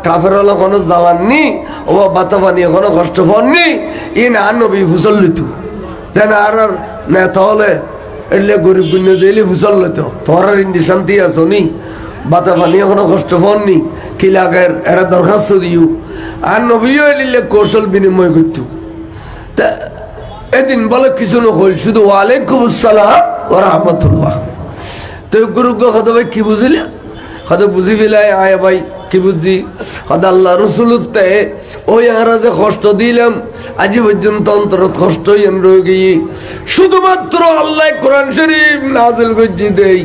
কাফেরলা কোন জালাননি ওবা বাতাবানি কোন কষ্ট পাননি ইন আর নবী ফুসল লিতু জানা আর না তাহলে এলে গরিব গুণে দিলে ফুসল লিতো তোরা ইন্দি শান্তি আসনি বাতাবানি কোন কষ্ট পাননি কি লাগার এটা দরখাস্ত দিও আর নবীও এলিলে কৌশল বিনিময় করতো তা এদিন বলে কিছু না হল শুধু ওয়ালাইকুম আসসালাম ওয়া রাহমাতুল্লাহ তো গুরু কথা ভাই কি বুঝলি কথা বুঝি ফেলাই আয় ভাই কি বুঝছি কথা আল্লাহ রসুলতে ওই আরা যে কষ্ট দিলাম আজি পর্যন্ত অন্তর কষ্ট রয়ে গিয়ে শুধুমাত্র আল্লাহ কোরআন শরীফ নাজিল করছি দেই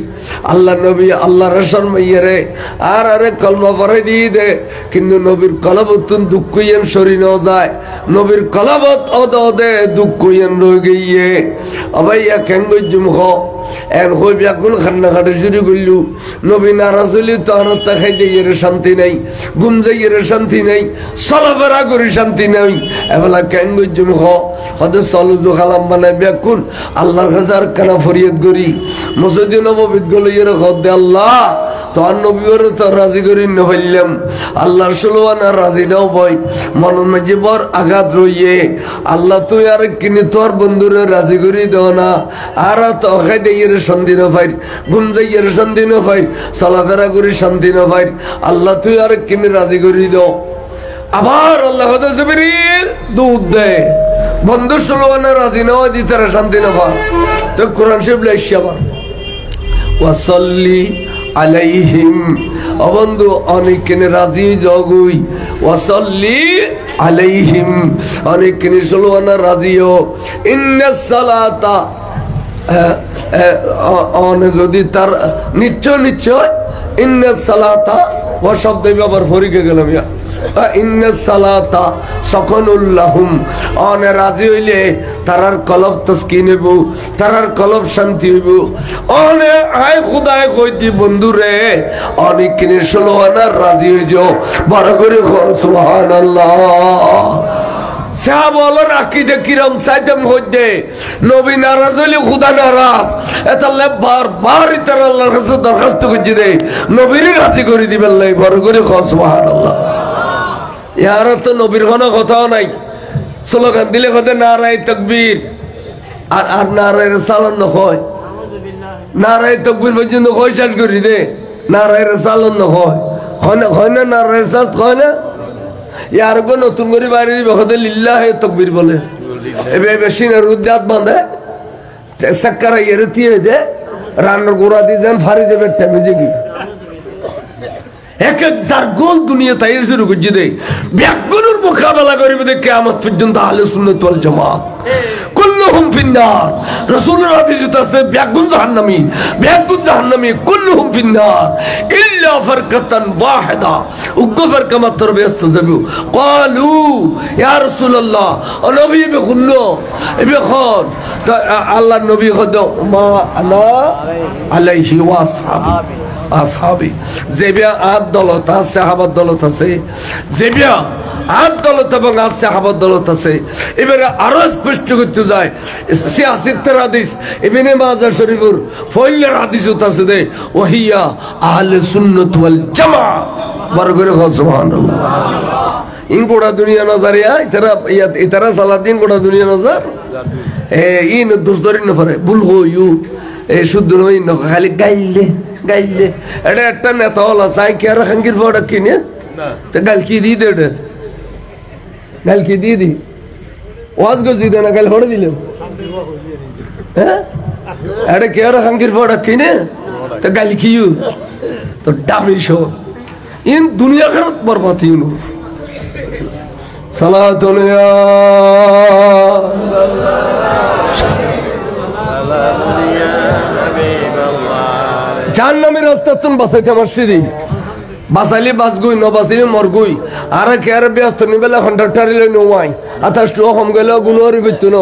আল্লাহ নবী আল্লাহ রসুল মাইয়ারে আর আরে কলমা পড়াই দিয়ে দে কিন্তু নবীর কলাবতুন দুঃখ ইয়েন সরি ন যায় নবীর কলাবত অদে দুঃখ ইয়েন রয়ে গিয়ে অবাইয়া কেঙ্গজুম হ এন হই ব্যাকুল খান্না খাটে শুরু করলু নবী নারাজ হইলে তো আর খাই দিয়ে শান্তি নাই ঘুম যাইয়ের শান্তি নাই চলাফেরা করে শান্তি নাই এবেলা কেঙ্গজুম হদে চলুজু খালাম বানাই ব্যাকুল আল্লাহর কাছে আর কানা ফরিয়াদ করি মসজিদে নববীত গেলে এর হদে আল্লাহ তোর নবীরে তো রাজি করি না ফেললাম আল্লাহর সুলওয়ানা রাজি নাও বই মনের মাঝে বর আঘাত রইয়ে আল্লাহ তুই আর কিনে তোর বন্ধুরে রাজি করি দাও না আর তো খাই দিয়ে শান্তি না পাই ঘুম যাইয়ের শান্তি না পাই চলাফেরা করি শান্তি না পাই আল্লাহ তুই আর কিনে রাজি করি দাও আবার আল্লাহ জিবরিল দুধ দেয় বন্ধু সুলওয়ানা রাজি না হয় দিতে শান্তি না পায় তো কোরআন শরীফ লাইছি আবার ওয়াসাল্লি আলাইহিম অবন্ধু অনেকখানে রাজি জগুই ওয়াসাল্লি আলাইহিম অনেকখানে সুলওয়ানা রাজিও ইন্নাস সালাতা যদি তার নিশ্চয় ইন্নাস সালাতা ও শব্দ ব্যবহার ফরিকে গেলাম ইয়া ইন্নাস সালাতা সাকানুল লাহুম অনে রাজি হইলে তারার কলব তসকিন হইব তারার কলব শান্তি হইব অনে আয় খুদায় কই দি বন্ধুরে অনেক কিনে সুলওয়ানা রাজি হই যাও বড় করে সুবহানাল্লাহ সাহাবাদের আকীদা কিরম সাইদাম হইদে নবী নারাজ হইলে খুদা নারাজ এতালে বারবার ইতার আল্লাহর কাছে দরখাস্ত করছি রে নবীর রাজি করে দিবেন লাই বড় করে সুবহানাল্লাহ ইয়ার তো নবীর কোনো কথাও নাই স্লোগান দিলে কথা নারায়ে তাকবীর আর নারায়ে রিসালাত নয় নারায়ে তাকবীর পর্যন্ত কয় শেষ করি দে নারায়ে রিসালাত নয় হয় না নারায়ে রিসালাত হয় না ইয়ার গো নতুন করে বাড়ি বখতে লিল্লাহে তাকবীর বলে এবে বেশিনের উদ্যাত বাঁধে সাক্কারা ইয়েরে দিয়ে দে রান্নার গোড়া দিয়ে যান ফারি দেবে টেমে জেগি এক এক জারগোল দুনিয়া তাই শুরু করছে দে ব্যাগুনের মোকাবেলা করিবে দে কিয়ামত পর্যন্ত আহলে সুন্নাত ওয়াল জামাত কুল্লুহুম ফিন্নার রাসূলের হাদিসে আছে ব্যাগুন জাহান্নামী কুল্লুহুম ফিন্নার ইল্লা ফারকাতান ওয়াহিদা উগ্গো ফারকা মাত্র ব্যস্ত যাবো ক্বালু ইয়া রাসূলুল্লাহ ও নবী বেগুনো এবে খন আল্লাহ নবী হদ মা আনা আলাইহি ওয়াসহাবি আসহাবি যেবিয়া আদ দলত আছে সাহাবার দলত আছে যেবিয়া আদ দলত এবং আছে সাহাবার দলত আছে এবারে আরো স্পষ্ট করতে যায় সিয়াসিতের হাদিস ইবনে মাজাহ শরীফের ফয়লার হাদিসত আছে দে ওহিয়া আহলে সুন্নাত ওয়াল জামাত বরগরে সুবহানাল্লাহ ইন গোটা দুনিয়া নজরিয়া ইতারা সালাদিন গোটা দুনিয়া নজর ইন দুসদরি ন পারে ভুল হইউ এ শুদ্ধ নই ন খালি গাইলে এটা একটা নেতা হলা চাই কি আর খাঙ্গির ফোটা কিনে তো গাল কি দিয়ে দে এটা গাল কি দিয়ে দি ওয়াজ গজি দে না গাল ফোটা দিল হ্যাঁ এটা কি আর খাঙ্গির ফোটা কিনে তো গাল কি তো দামি শো ইন দুনিয়া খারাপ বরবাদ ইউনো সালাতুন ইয়া জাহান্নামের রাস্তা তুমি বাঁচাইতে পারছি বাঁচাইলে বাঁচগুই ন বাঁচাইলে মরগুই আর কেয়ার ব্যস্ত নিবেলা কন্ট্রাক্টারিলে নোয়াই আঠাশ টু কম গেলেও গুণরি করতো ন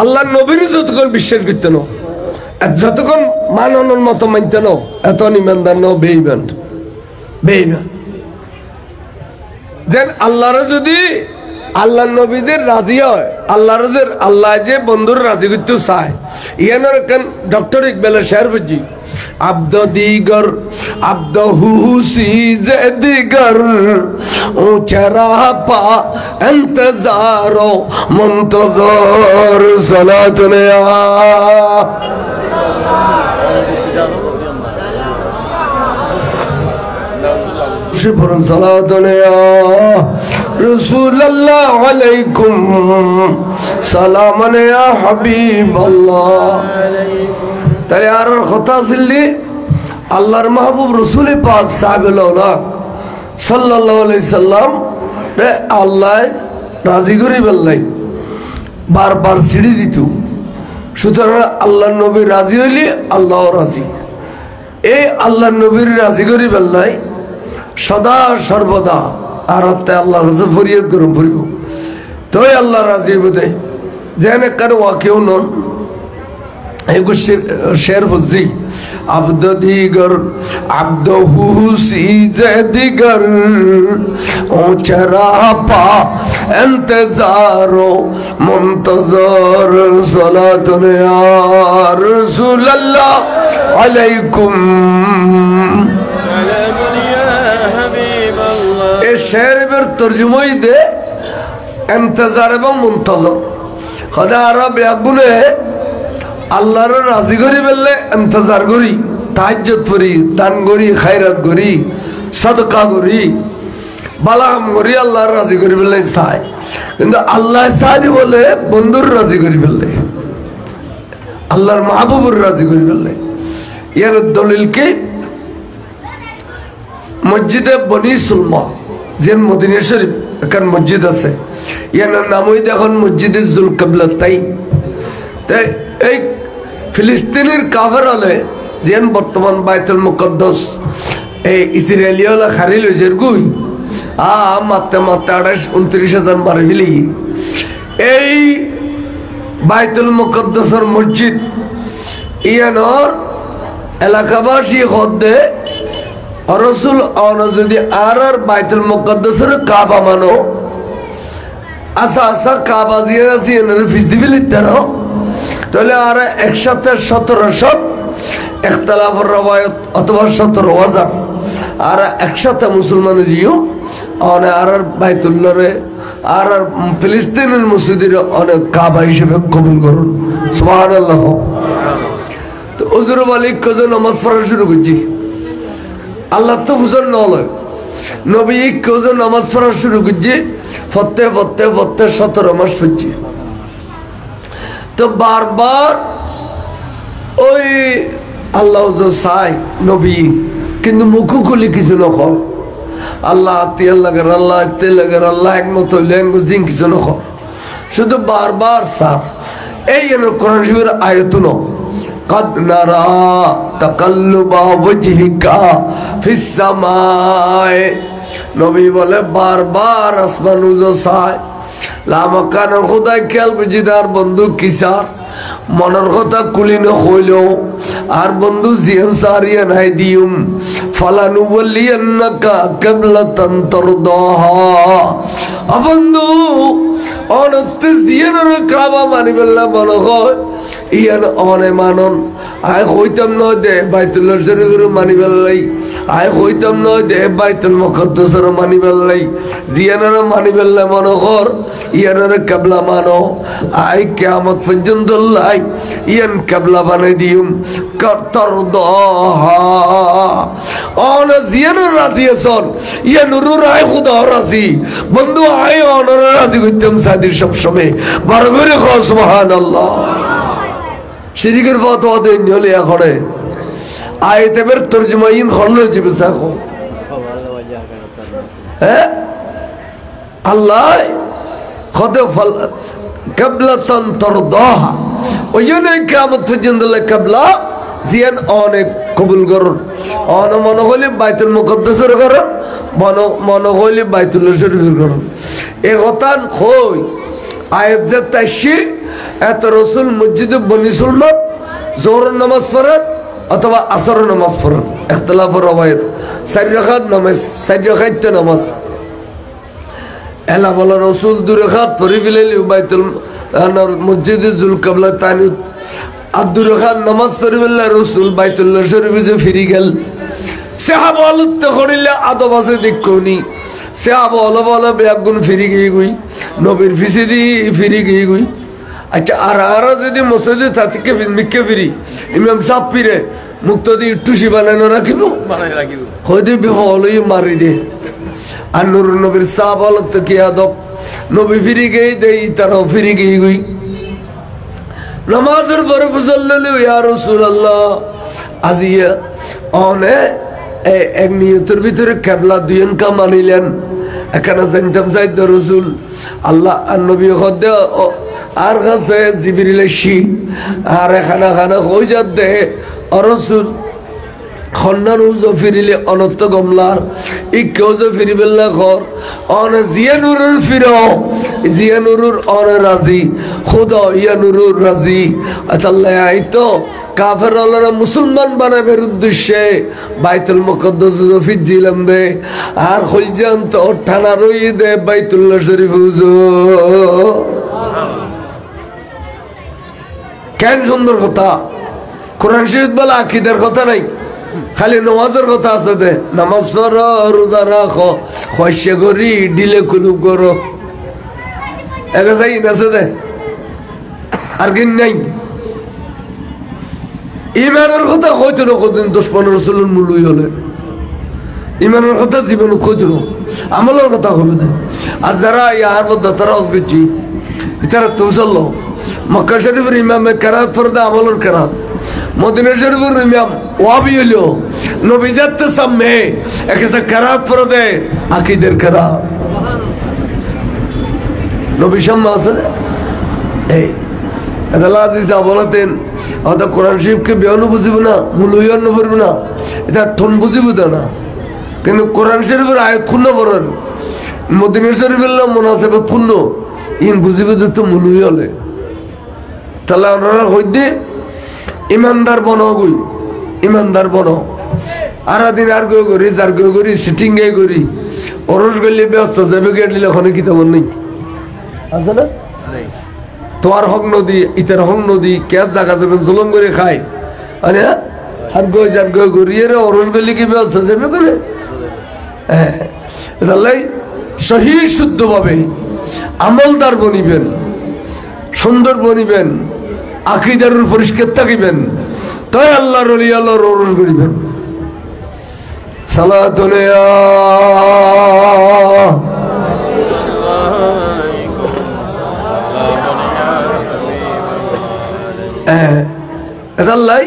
আল্লাহ নবীর যতক্ষণ বিশ্বাস করতো ন যতক্ষণ মাননের মতো মানতো ন এত নিমানদার ন বেইমান যেন আল্লাহর যদি আল্লাহ নবীদের রাজি হয় আল্লাহ যে বন্ধুর রাজি করতে চায় ইয়ানোর কেন ডক্টর ইকবালের শের বুঝি আব্দ দিগর আব্দ হুসি যে দিগর উচরা পা ইন্তজারো মুন্তজর সালাতুন شبرا صلاة يا رسول الله عليكم سلاما يا حبيب الله তাহলে আর কথা আসলে আল্লাহর মাহবুব রাসূল পাক সাহাবাল্লাহ সাল্লাল্লাহু আলাইহি সাল্লাম আল্লাহ রাজি করি বললাই বারবার সিঁড়ি দিত সুতরাং আল্লাহর নবী রাজি হইলে আল্লাহ রাজি এই আল্লাহর নবীর রাজি করি বললাই সদা সর্বদা আর আল্লাহ রাজা ফরিয়াদ করুন ফুরিব তো আল্লাহ রাজি বোধে যেন কারো কেউ নন শের বুঝি আব্দ দিগর আব্দ হুসি যে দিগর ওচরা পা ইন্তজারো মুন্তজর সালাতুন ইয়া রাসূলুল্লাহ আলাইকুম শেরের তর্জমাই দে ইন্তজার এবং মুন্তজর খোদা আরব ইয়াগুনে আল্লাহর রাজি করি বললে ইন্তজার করি তাহাজ্জুদ করি দান করি খায়রাত করি সাদকা করি বালাম করি আল্লাহর রাজি করি বললে চাই কিন্তু আল্লাহ চাই বলে বন্ধুর রাজি করি বললে আল্লাহর মাহবুবুর রাজি করি বললে ইয়ার দলিল কি মসজিদে বনি সুলমা যে মদিনা শরীফ এখন মসজিদ আছে ইয়ার নামই দেখুন মসজিদে জুল কিবলাতাইন তাই এই ফিলিস্তিনের কাফের হলে যেন বর্তমান বাইতুল মুকদ্দাস এই ইসরায়েলিয়ালা খারি লইছে গুই মারতে 28-29,000 মারে ফেলি এই বাইতুল মুকদ্দাসের মসজিদ ইয়ানোর এলাকাবাসী হদ্দে রসুল যদি আর বাইতুল মুকদ্দাসের কাবা মানো আসা কাবা দিয়ে আছে ফিস দিবি লিটারও তাহলে আর একসাথে 1700 ইখতিলাফের রওয়ায়াত অথবা 17,000 আর একসাথে মুসলমান জিও আর বাইতুল্লাহরে আর ফিলিস্তিনের মসজিদের অনেক কাবা হিসেবে কবুল করুন সুবহানাল্লাহ। তো হুজুর মালিক কজন নামাজ পড়া শুরু করছি আল্লাহ তো বুঝার নয় নবী কেউ যে নামাজ পড়া শুরু করছে ফতে 17 মাস পড়ছে তো বারবার ওই আল্লাহ চাই নবী কিন্তু মুখ খুলি কিছু নকর আল্লাহ তিয়াল লাগার আল্লাহ তেল লাগার আল্লাহ একমত হইলেন জিং কিছু নকর শুধু বারবার সার এই কোরআন শরীফের আয়াতুন قد نرى تقلب وجهك في السماء নবী বলে বারবার আসমান উজো চায় লামাকানের খোদায় খেয়াল বুঝিদার বন্ধু কিসার মনের কথা কুলিন হইল আর বন্ধু জিয়ান সারিয়া নাই দিউম ফালানু ওয়ালিয়ান্নাকা কিবলাতান তারদাহা বন্ধু অনতে জিয়ানের কাবা মানিবেল্লা মনে হয় ইয়ান অনে মানন আয় হইতাম নয় দে বাইতুল্লাহ শরীফের মানিবেল্লাই আয় হইতাম নয় দে বাইতুল মুকদ্দাসের মানিবেল্লাই জিয়ানের মানিবেল্লা মনে কর ইয়ানের কিবলা মানো আয় কিয়ামত পর্যন্ত লাই ইয়ান কিবলা বানাই দিউম তারদাহা অন জিয়ানের রাজি আছেন ইয়ানুর আয় খুদা রাজি বন্ধু আয় অনর রাজি কইতাম সাদির সব সময় বার করে কও সুবহানাল্লাহ শিরিকের ফতোয়া দেন হলে করে আয়াতের তরজমাইন হলো জিবে সাকো হ্যাঁ আল্লাহ খদে ফল কিবলাতান তারদাহা ওইজন্য কিয়ামত পর্যন্ত কিবলা জিয়ান অনেক কবুল করুন অন মনে হইলে বাইতুল মুকদ্দাসের করুন মনে হইলে বাইতুল্লাহ শরীফের করুন এ কথা কই আয়াত যে তাইছি এত রসুল মসজিদে বনি সুন্নাত জোহরের নামাজ পড়েন অথবা আসরের নামাজ পড়েন ইখতিলাফের রওয়ায়াত 4 রাকাত নামাজ 4 রাকাত নামাজ এলা বলা রসুল 2 রাকাত পড়ি ফেলেলি বাইতুল মসজিদে জুল কিবলা তানি আর 2 রাকাত নামাজ পড়ি ফেললে রসুল বাইতুল্লাহ শরীফে যে ফিরে গেল সাহাবা আলুতে করিলে আদব আছে দেখুনি সাহাবা হলো বলে বেগুন ফিরে গিয়ে গই নবীর ফিসে দি ফিরে গিয়ে গই আচ্ছা আর যদি মসজিদে তাতিকে মিকে ফিরি ইমাম সাহেব ফিরে মুক্তি টুসি বানানো রাখিব হয়তো বিহলই মারি দে আর নুর নবীর সাহাবা হলো তো কি আদব নবী ফিরে গিয়ে দেই তারাও ফিরে গিয়ে গই নামাজের পরে বুঝলেন ইয়া রাসূলুল্লাহ আজিয়া অনে এক নিয়তের ভিতরে কিবলা দুইন কা মানিলেন এখানে জানতাম সাইদ রাসূল আল্লাহ আর নবী খদে আর কাছে জিবরিল এসি আর এখানে হই যাতে রাসূল খন্নার উজো ফিরিলে অনন্ত গমলার ই কেউ যে ফিরিবেল্লা ঘর অন জিয়ানুরুর ফিরো জিয়ানুরুর অন রাজি খুদা ইয়ানুরুর রাজি আল্লাহ আইতো কাফের আল্লাহরা মুসলমান বানাবের উদ্দেশ্যে বাইতুল মুকদ্দাস ফিজিলাম দে আর খলজান তো ঠানা রই দে বাইতুল্লাহ শরীফ উজো কেন সুন্দর কথা কোরআন শরীফ বলা আকীদার কথা নাই খালি নামাজের কথা আছে দে নামাজ পড়ো রোজা রাখো খয়সা করি ডিলে কুলুব করো একা যাই আছে দে আর কিন নাই ইমানের কথা হয়তো না কতদিন 10-15 সালের মূল্যই হলে ইমানের কথা জীবন কইতো না আমলের কথা হবে না আর যারা ইয়ার মধ্যে তারা করছি তারা তো চললো মক্কা শরীফের ইমামে কেরাত ফরদা আমলের কেরাত মদিনা শরীফের ইমাম ওয়াবি হলো নবী জাতে সামনে একটা কেরাত ফরদে আকীদের কেরাত নবী সামনে আছে এই আল্লাহ দিশা বলতেন অত কোরআন শরীফকে বেয়ানো বুঝিব না মূল্যায়ন করব না এটা ঠন বুঝিব না কিন্তু কোরআন শরীফের আয়াত খুন্ন পড়েন মদিনা শরীফের মুনাসেবত খুন্ন ইন বুঝিব তো মূল্যায়নে তাহলে ওনারা হইতে ইমানদার বনগুই ইমানদার বন আর দিন আর গো করি যার গো করি সিটিং গে করি অরস গলি ব্যস্ত যাবে গেলি ওখানে কি তেমন নেই আছে না তোমার হক নদী ইতার হক নদী কে জায়গা যাবে জুলুম করে খায় আরে আর গো যার গো করি এর অরস গলি কি ব্যস্ত যাবে করে হ্যাঁ তাহলে সহি শুদ্ধভাবে আমলদার বনিবেন সুন্দর বনিবেন আকীদার পরিষ্কার থাকিবেন তাই আল্লাহর ওলি আল্লাহর ওরস করিবেন সালাতুন ইয়া এদাল্লাই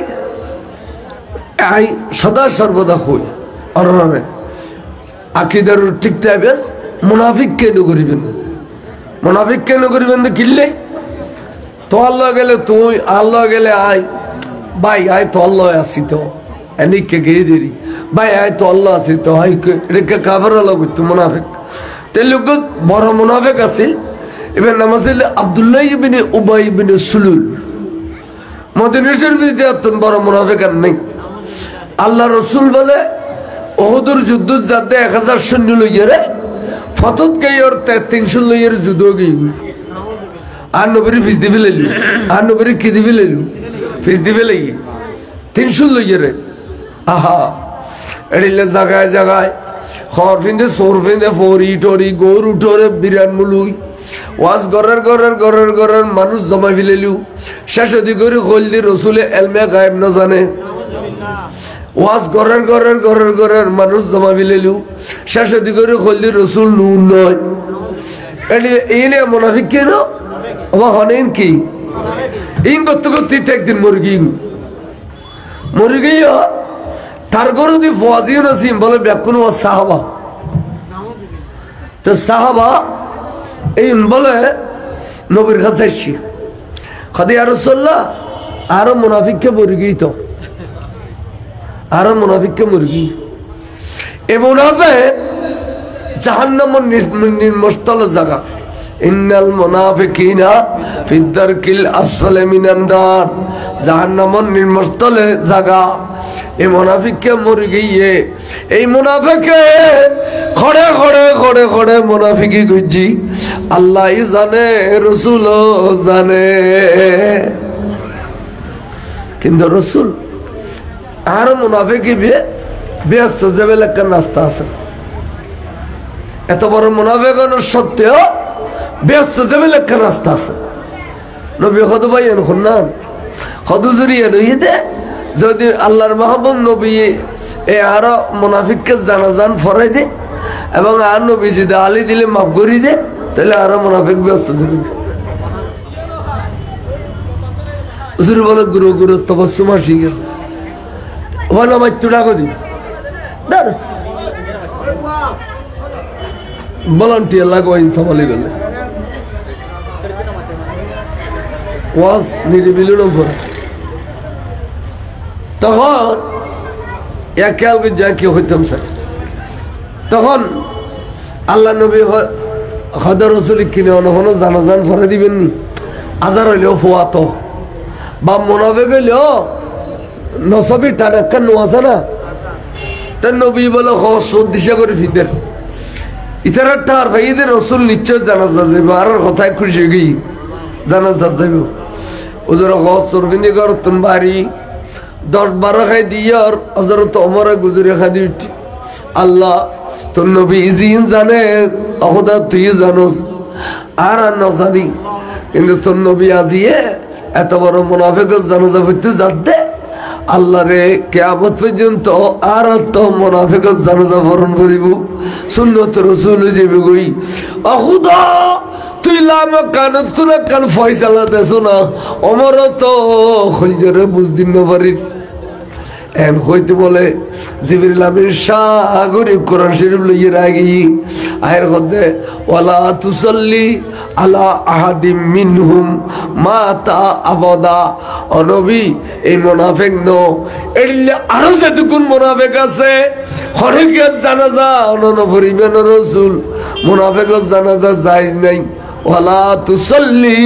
আই সদা সর্বদা হই আর আকিদার ঠিক থাকবেন মুনাফিক কেন করিবেন মুনাফিক কেন করিবেন তো কিনলে তো আল্লাহ গেলে তুই আল্লাহ গেলে আয় ভাই আয় তো আল্লাহ আসি তো এনিকে গিয়ে দেরি ভাই আয় তো আল্লাহ আসি তো আই এটা কাবার আল্লাহ করতো মুনাফিক তাই লোক বড় মুনাফিক আছিল এবার নাম আছিল আব্দুল্লাহ ইবনে উবাই ইবনে সুলুল মদিনা শরীফে এতন বড় মুনাফিক আর নেই আল্লাহ রসুল বলে ওহুদের যুদ্ধ যাতে 1000 সৈন্য লইয়ে রে ফতত গই ওর 300 লইয়ের যুদ্ধ গই আর নবীর ফিস দিবে লইলু আর নবীর কি দিবে লইলু ফিস দিবে লই 300 লইয়ে রে আহা এডিলে জায়গায় জায়গায় খর ফিন্দে সোর ফিন্দে ফরি টরি গরু টরে বিরান মুলুই ওয়াজ গরের মানুষ জমা ফিলেলু শেষ দি করে কইল রসুলে এলমে গায়েব না জানে ওয়াজ গরের মানুষ জমা ফিলেলু শেষ দি করে কইল রসুল নুন নয় এনে মুনাফিক কেন আমার হনেন কি ইন করতে করতে একদিন মরে গিয়ে তার গরু দি ফওয়াজি নাসিম বলে ব্যাকুন ও সাহাবা তো সাহাবা এই বলে নবীর কাছে এসছি খাদি আর রাসূলুল্লাহ আরো মুনাফিককে মুরগি তো আরো মুনাফিককে মুরগি এ মুনাফিক জাহান্নামের নির্মস্তল জায়গা ইন্নাল মুনাফিকিনা ফিদ দারকিল আসফালি মিনান নার জাহান্নামের নির্মস্তলে জায়গা এই মুনাফিককে মুরগি এই মুনাফিকে খড়ে মুনাফিকি গুজি আল্লাহ জানে রসুল জানে কিন্তু রসুল আর মুনাফিকি ব্যস্ত যাবে একটা নাস্তা আছে এত বড় মুনাফিকানোর সত্ত্বেও ব্যস্ত যাবে একটা রাস্তা আছে নবী হদ ভাই এখন না হদ জুড়িয়ে নই দে যদি আল্লাহর মাহবুব নবী এ আরো মুনাফিককে জানাজান ফরাই দে এবং আর নবী যদি আলী দিলে মাফ করি দে তাহলে আরো মুনাফিক ব্যস্ত যাবে বলে গুরু তপস্যা শিখে বলো আমার চুড়া করি ভলান্টিয়ার লাগো ইনসামালি গেলে ওয়াজ নিরিবিলি পরে তখন একে যা কি হইতাম স্যার তখন আল্লাহ নবী হদর রসুল কিনে অনহন জানাজান ফরে দিবেন নি আজার হইলেও ফোয়াত বা মনাবে গেলেও নসবি টানাক্কা নো আছে না তার নবী বলে দিশা করে ফিদের ইতারা টার ভাইদের রসুল নিশ্চয় জানাজা যাইব আর কথায় খুশি গই জানাজা যাইব ওজোর সরবিন্দি করতেন বাড়ি 10-12 খাই দিয়ে আর হযরত ওমর গুজরে খাদি উঠি আল্লাহ তোর নবী জিন জানে অখদা তুই জানোস আর না জানি কিন্তু তোর নবী আজিয়ে এত বড় মুনাফিকের জানাজা হইতে যাচ্ছে আল্লাহ রে কিয়ামত পর্যন্ত আর তো মুনাফিকের জানাজা বরণ করিব সুন্নত রাসূল যাবে গই অখদা তুই লাম কান তুরা কান ফয়সালা দেছো না ওমর তো খলজরে বুঝদিন না পারিস এন হইতে বলে জিবরিল আমিন সাগরে কোরআন শরীফ লইয়ে রাগি আয়ের মধ্যে ওয়ালা তুসাল্লি আলা আহাদিম মিনহুম মাতা আবাদা ও নবী এই মুনাফিক নো এলে আরো যেটুকুন মুনাফিক আছে হরেকের জানাজা অনন পরিবেন রাসূল মুনাফিকের জানাজা জায়েজ নাই ওয়ালা তুসাল্লি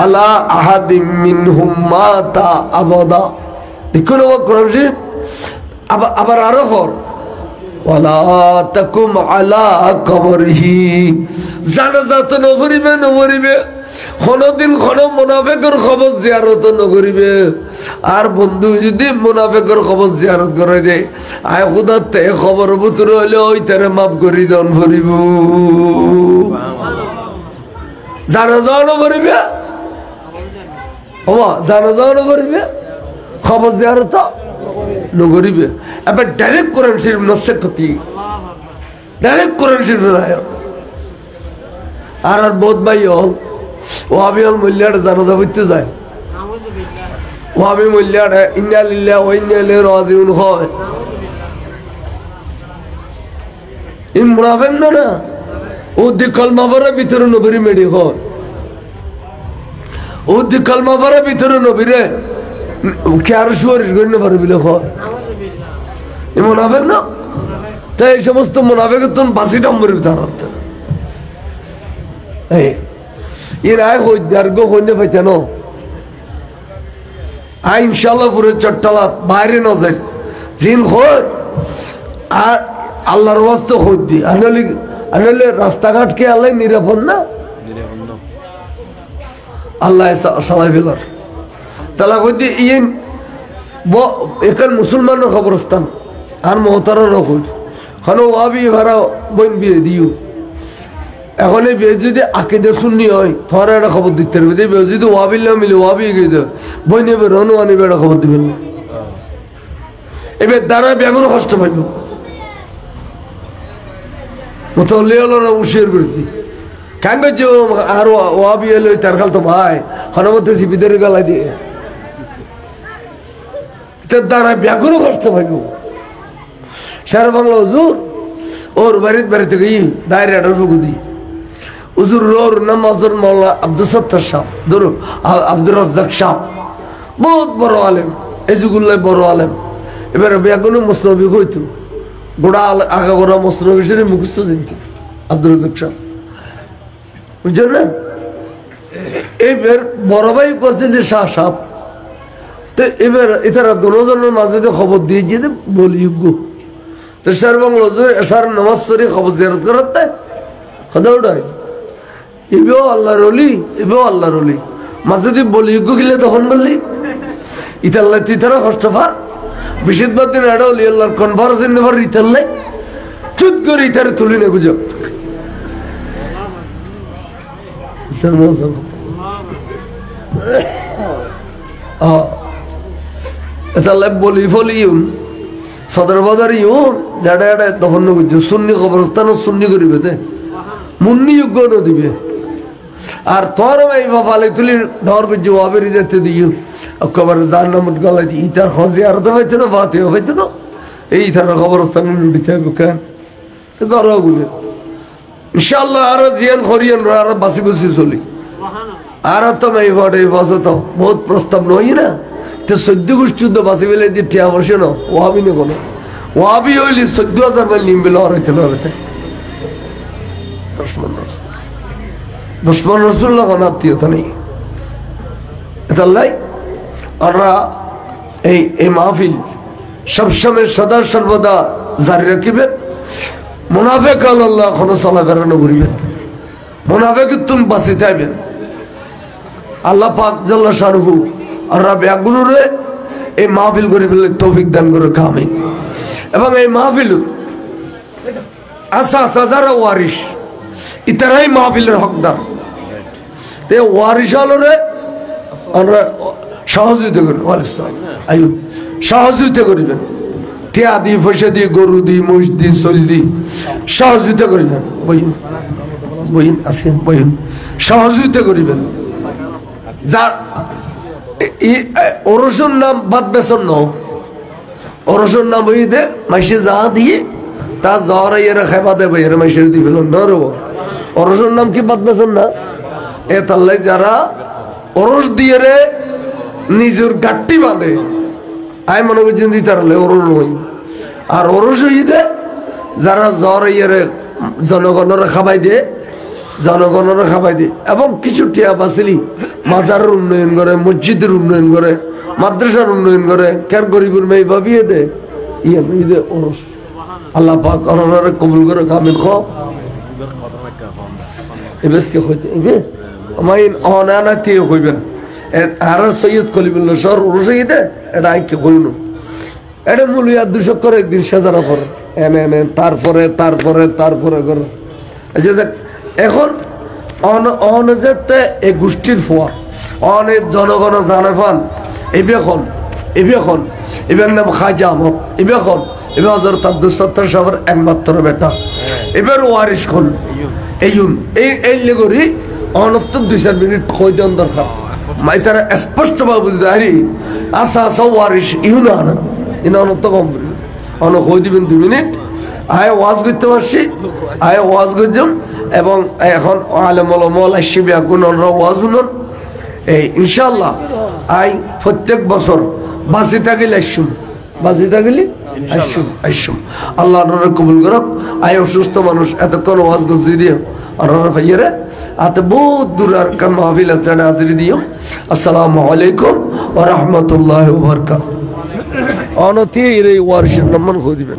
আলা আহাদিম মিনহুম মাতা আবাদা দেখুন কোরআন শরীফ আবার আরো হর ওয়ালা তাকুম আলা কবরিহি জানাজা তো নগরিবে কোনদিন কোন মুনাফিকের খবর জিয়ারত নগরিবে আর বন্ধু যদি মুনাফিকের খবর জিয়ারত করে দে আয় খুদা তে খবর বুতর হইলে ওই তারে মাফ করি দন ভরিব জানাজাও নগরিবে ও জানাজাও নগরিবে খবর জিয়ারত নগরিবে এবার ডাইরেক্ট কোরআন শরীফ নসে ক্ষতি ডাইরেক্ট কোরআন শরীফের আয়াত আর বহুত ভাই হল ওয়াবি হল মূল্যাটা জানাজা পড়তে যায় ওয়াবি মূল্যাটা ইন্না লিল্লাহি ওয়া ইন্না ইলাইহি রাজিউন হয় মুনাফিক না ও দি কলমা পড়ার ভিতরে নবীর মেডি হয় ও দি কলমা পড়ার ভিতরে নবীরে কার সুয়ারিশ গণ্য পারে বলে হয় মুনাফিক না তাই এই সমস্ত মুনাফিকের তো বাসি নম্বরের ধারত এর আয় হই দীর্ঘ হইনে পাইতেন আই ইনশাল্লাহ পুরো চট্টলাত বাইরে ন যায় জিন হয় আর আল্লাহর ওয়াস্তে হই দি আনলে রাস্তাঘাট কে আল্লাহ নিরাপদ না আল্লাহ সালাই ফেলার তালা কই দি ইয়েন এখান মুসলমানের খবরস্থান আর মহতারার হই খানো ওয়াবি ভাড়া বইন বিয়ে দিও এখন এই বিয়ে যদি আকিদে শুননি হয় তোমার একটা খবর দিতে পারবে বিয়ে যদি ওয়াবিল না মিলে ওয়াবি গিয়ে দেবে বই নেবে রনু আনিবে একটা খবর দিবেন না এবার দ্বারা বেগুন কষ্ট পাইব মতলে হলো না উশিয়ার করে দিই কেন করছে আর ওয়াবি এলো তার খাল তো ভাই খানোর মধ্যে জিপিদের গালাই দিয়ে দ্বারা বেগুন কষ্ট পাইব সারা বাংলা হুজুর ওর বাড়িতে গিয়ে দায়রা ফুকু দিই হুজুর ওর নাম হজর মাওলানা আব্দুল সত্তার শাহ ধরো আব্দুর রাজ্জাক শাহ বহুত বড় আলেম এজুগুল্লাহ বড় আলেম এবার বেগুনে মুসনবী হইতো গোড়া আগা গোড়া মুসনবী শরীফ মুখস্থ দিন আব্দুর রাজ্জাক শাহ বুঝছেন না এবার বড় ভাই কষ্ট যে শাহ সাহ তো এবার এটারা দুজনের মাঝে খবর দিয়ে যেতে বলি তো স্যার বাংলা স্যার নামাজ পড়ে খবর জিয়ারত করাতে কথা ওটাই এবেও আল্লাহর অলি এবেও আল্লাহর অলি মাঝে তুই বলি গিলে তখন বললি ইতাল্লাই তুই তারা কষ্ট পার বিশেষবার দিন এটা অলি আল্লাহর কনফারেন্স নেবার ইতাল্লাই চুত করে ইতারে তুলি না বুঝো এতাল্লাই বলি ফলি সদর বাজার ইউন যারা এটা তখন বুঝছো সুন্নি কবরস্থান সুন্নি করিবে দে মুন্নি যোগ্য দিবে আর তোর এই বাবালে তুলি ডর করছে ওয়াবেরি যেতে দিও কবর যার নাম গলায় দিই তার হজে আর তো হইতো না বাতে হইতো না এই তার কবরস্থান লুটিতে হবে কেন গরগুলো ইনশাআল্লাহ আর জিয়ান খরিয়ান আর বাসি বসি চলি আর তো এই ভাড়ে বসে তো বহুত প্রস্তাব নই না তো 14 গোষ্ঠী যুদ্ধ বাসি বেলে দিয়ে টিয়া বসে না ওয়াবি নে কোনো ওয়াবি হইলি 14,000 মাইল নিম বেলা হইতে লড়তে দুশ্মন রাসূলুল্লাহ কোন আত্মীয়তা নেই এতাল্লাই আমরা এই মাহফিল সবসময় সদা সর্বদা জারি রাখিবেন মুনাফিক আল্লাহ কোনো চলাফেরা করিবেন মুনাফিক তুমি বাঁচি থাকবেন আল্লাহ পাক জাল্লা শানুহু আর বেগুনুরে এই মাহফিল করে ফেললে তৌফিক দান করে কামিন এবং এই মাহফিল আসা যারা ওয়ারিশ ইতারাই মাহফিলের হকদার তে ওয়ারিশ হলরে আমরা সহযোগিতা করি সহযোগিতা করিবেন টিয়া দি পয়সা দিয়ে গরু দি মহিষ দি চল দি সহযোগিতা করিবেন বইন আসেন বইন সহযোগিতা করিবেন যার ওরসুর নাম বাদ বেসন ন ওরসুর নাম ওই দে মাইসে যা দিয়ে তার জ্বর এরা খেপা দেবে এরা মাইসের দিয়ে ফেল না রব ওরসুর নাম কি বাদ বেসন না এ তাল্লাই যারা ওরস দিয়ে রে নিজের গাঠটি বাঁধে আই মনে করছেন তারা ওরস নই আর ওরস হই দে যারা জ্বর ইয়ে জনগণরা খাবাই দিয়ে জনগণরা খাবাই দিয়ে এবং কিছু টিয়া বাসিলি মাজারের উন্নয়ন করে মসজিদের উন্নয়ন করে মাদ্রাসার উন্নয়ন করে কেন গরিবের মেয়ে ভাবিয়ে দে ইয়ে দে ওরস আল্লাহ পাক অনরে কবুল করে কামিল খ এবার কে হইতে এবে আমাইন অনানাতি হইবেন আর সৈয়দ কলিমুল্লাহ সর ওরস দে এটা আইকে কইনো এটা মূল ইয়াদ 200 করে একদিন সাজারা পরে এনে তারপরে করে এখন অনজেতে এই গোষ্ঠীর ফোয়া অনেক জনগণ জানে ফান এবেখন এবার নাম খাজা আহমদ, এবার খন এবার হযরত আব্দুল সত্তার সাহেবের একমাত্র বেটা, এবার ওয়ারিশ খন এইউন এই লেগরি অনত্ত 2-4 মিনিট কই দেন দরকার মাই তারা স্পষ্ট ভাবে বুঝতে আরে আসা ওয়ারিশ ইহুন আনা ইনা অনত্ত কম অন কই দিবেন 2 মিনিট আয় ওয়াজ করতে পারছি, আয় ওয়াজ করতাম এবং এখন আলেম ওলামা আসবে এখন ওয়াজ শুনুন এই ইনশাআল্লাহ। আই প্রত্যেক বছর বাঁচি থাকিলে আসুন, বাঁচি থাকিলে আসুন, আল্লাহ আপনারা কবুল করক। আয় অসুস্থ মানুষ এতক্ষণ ওয়াজ করছি দিও আপনারা ভাইয়েরা আতে বহুত দূর আর কান মাহফিল আছে হাজিরি দিও। আসসালামু আলাইকুম ওয়া রাহমাতুল্লাহি ওয়া বারাকাতুহু। অনতি এই ওয়ারিশের নাম খো দিবেন।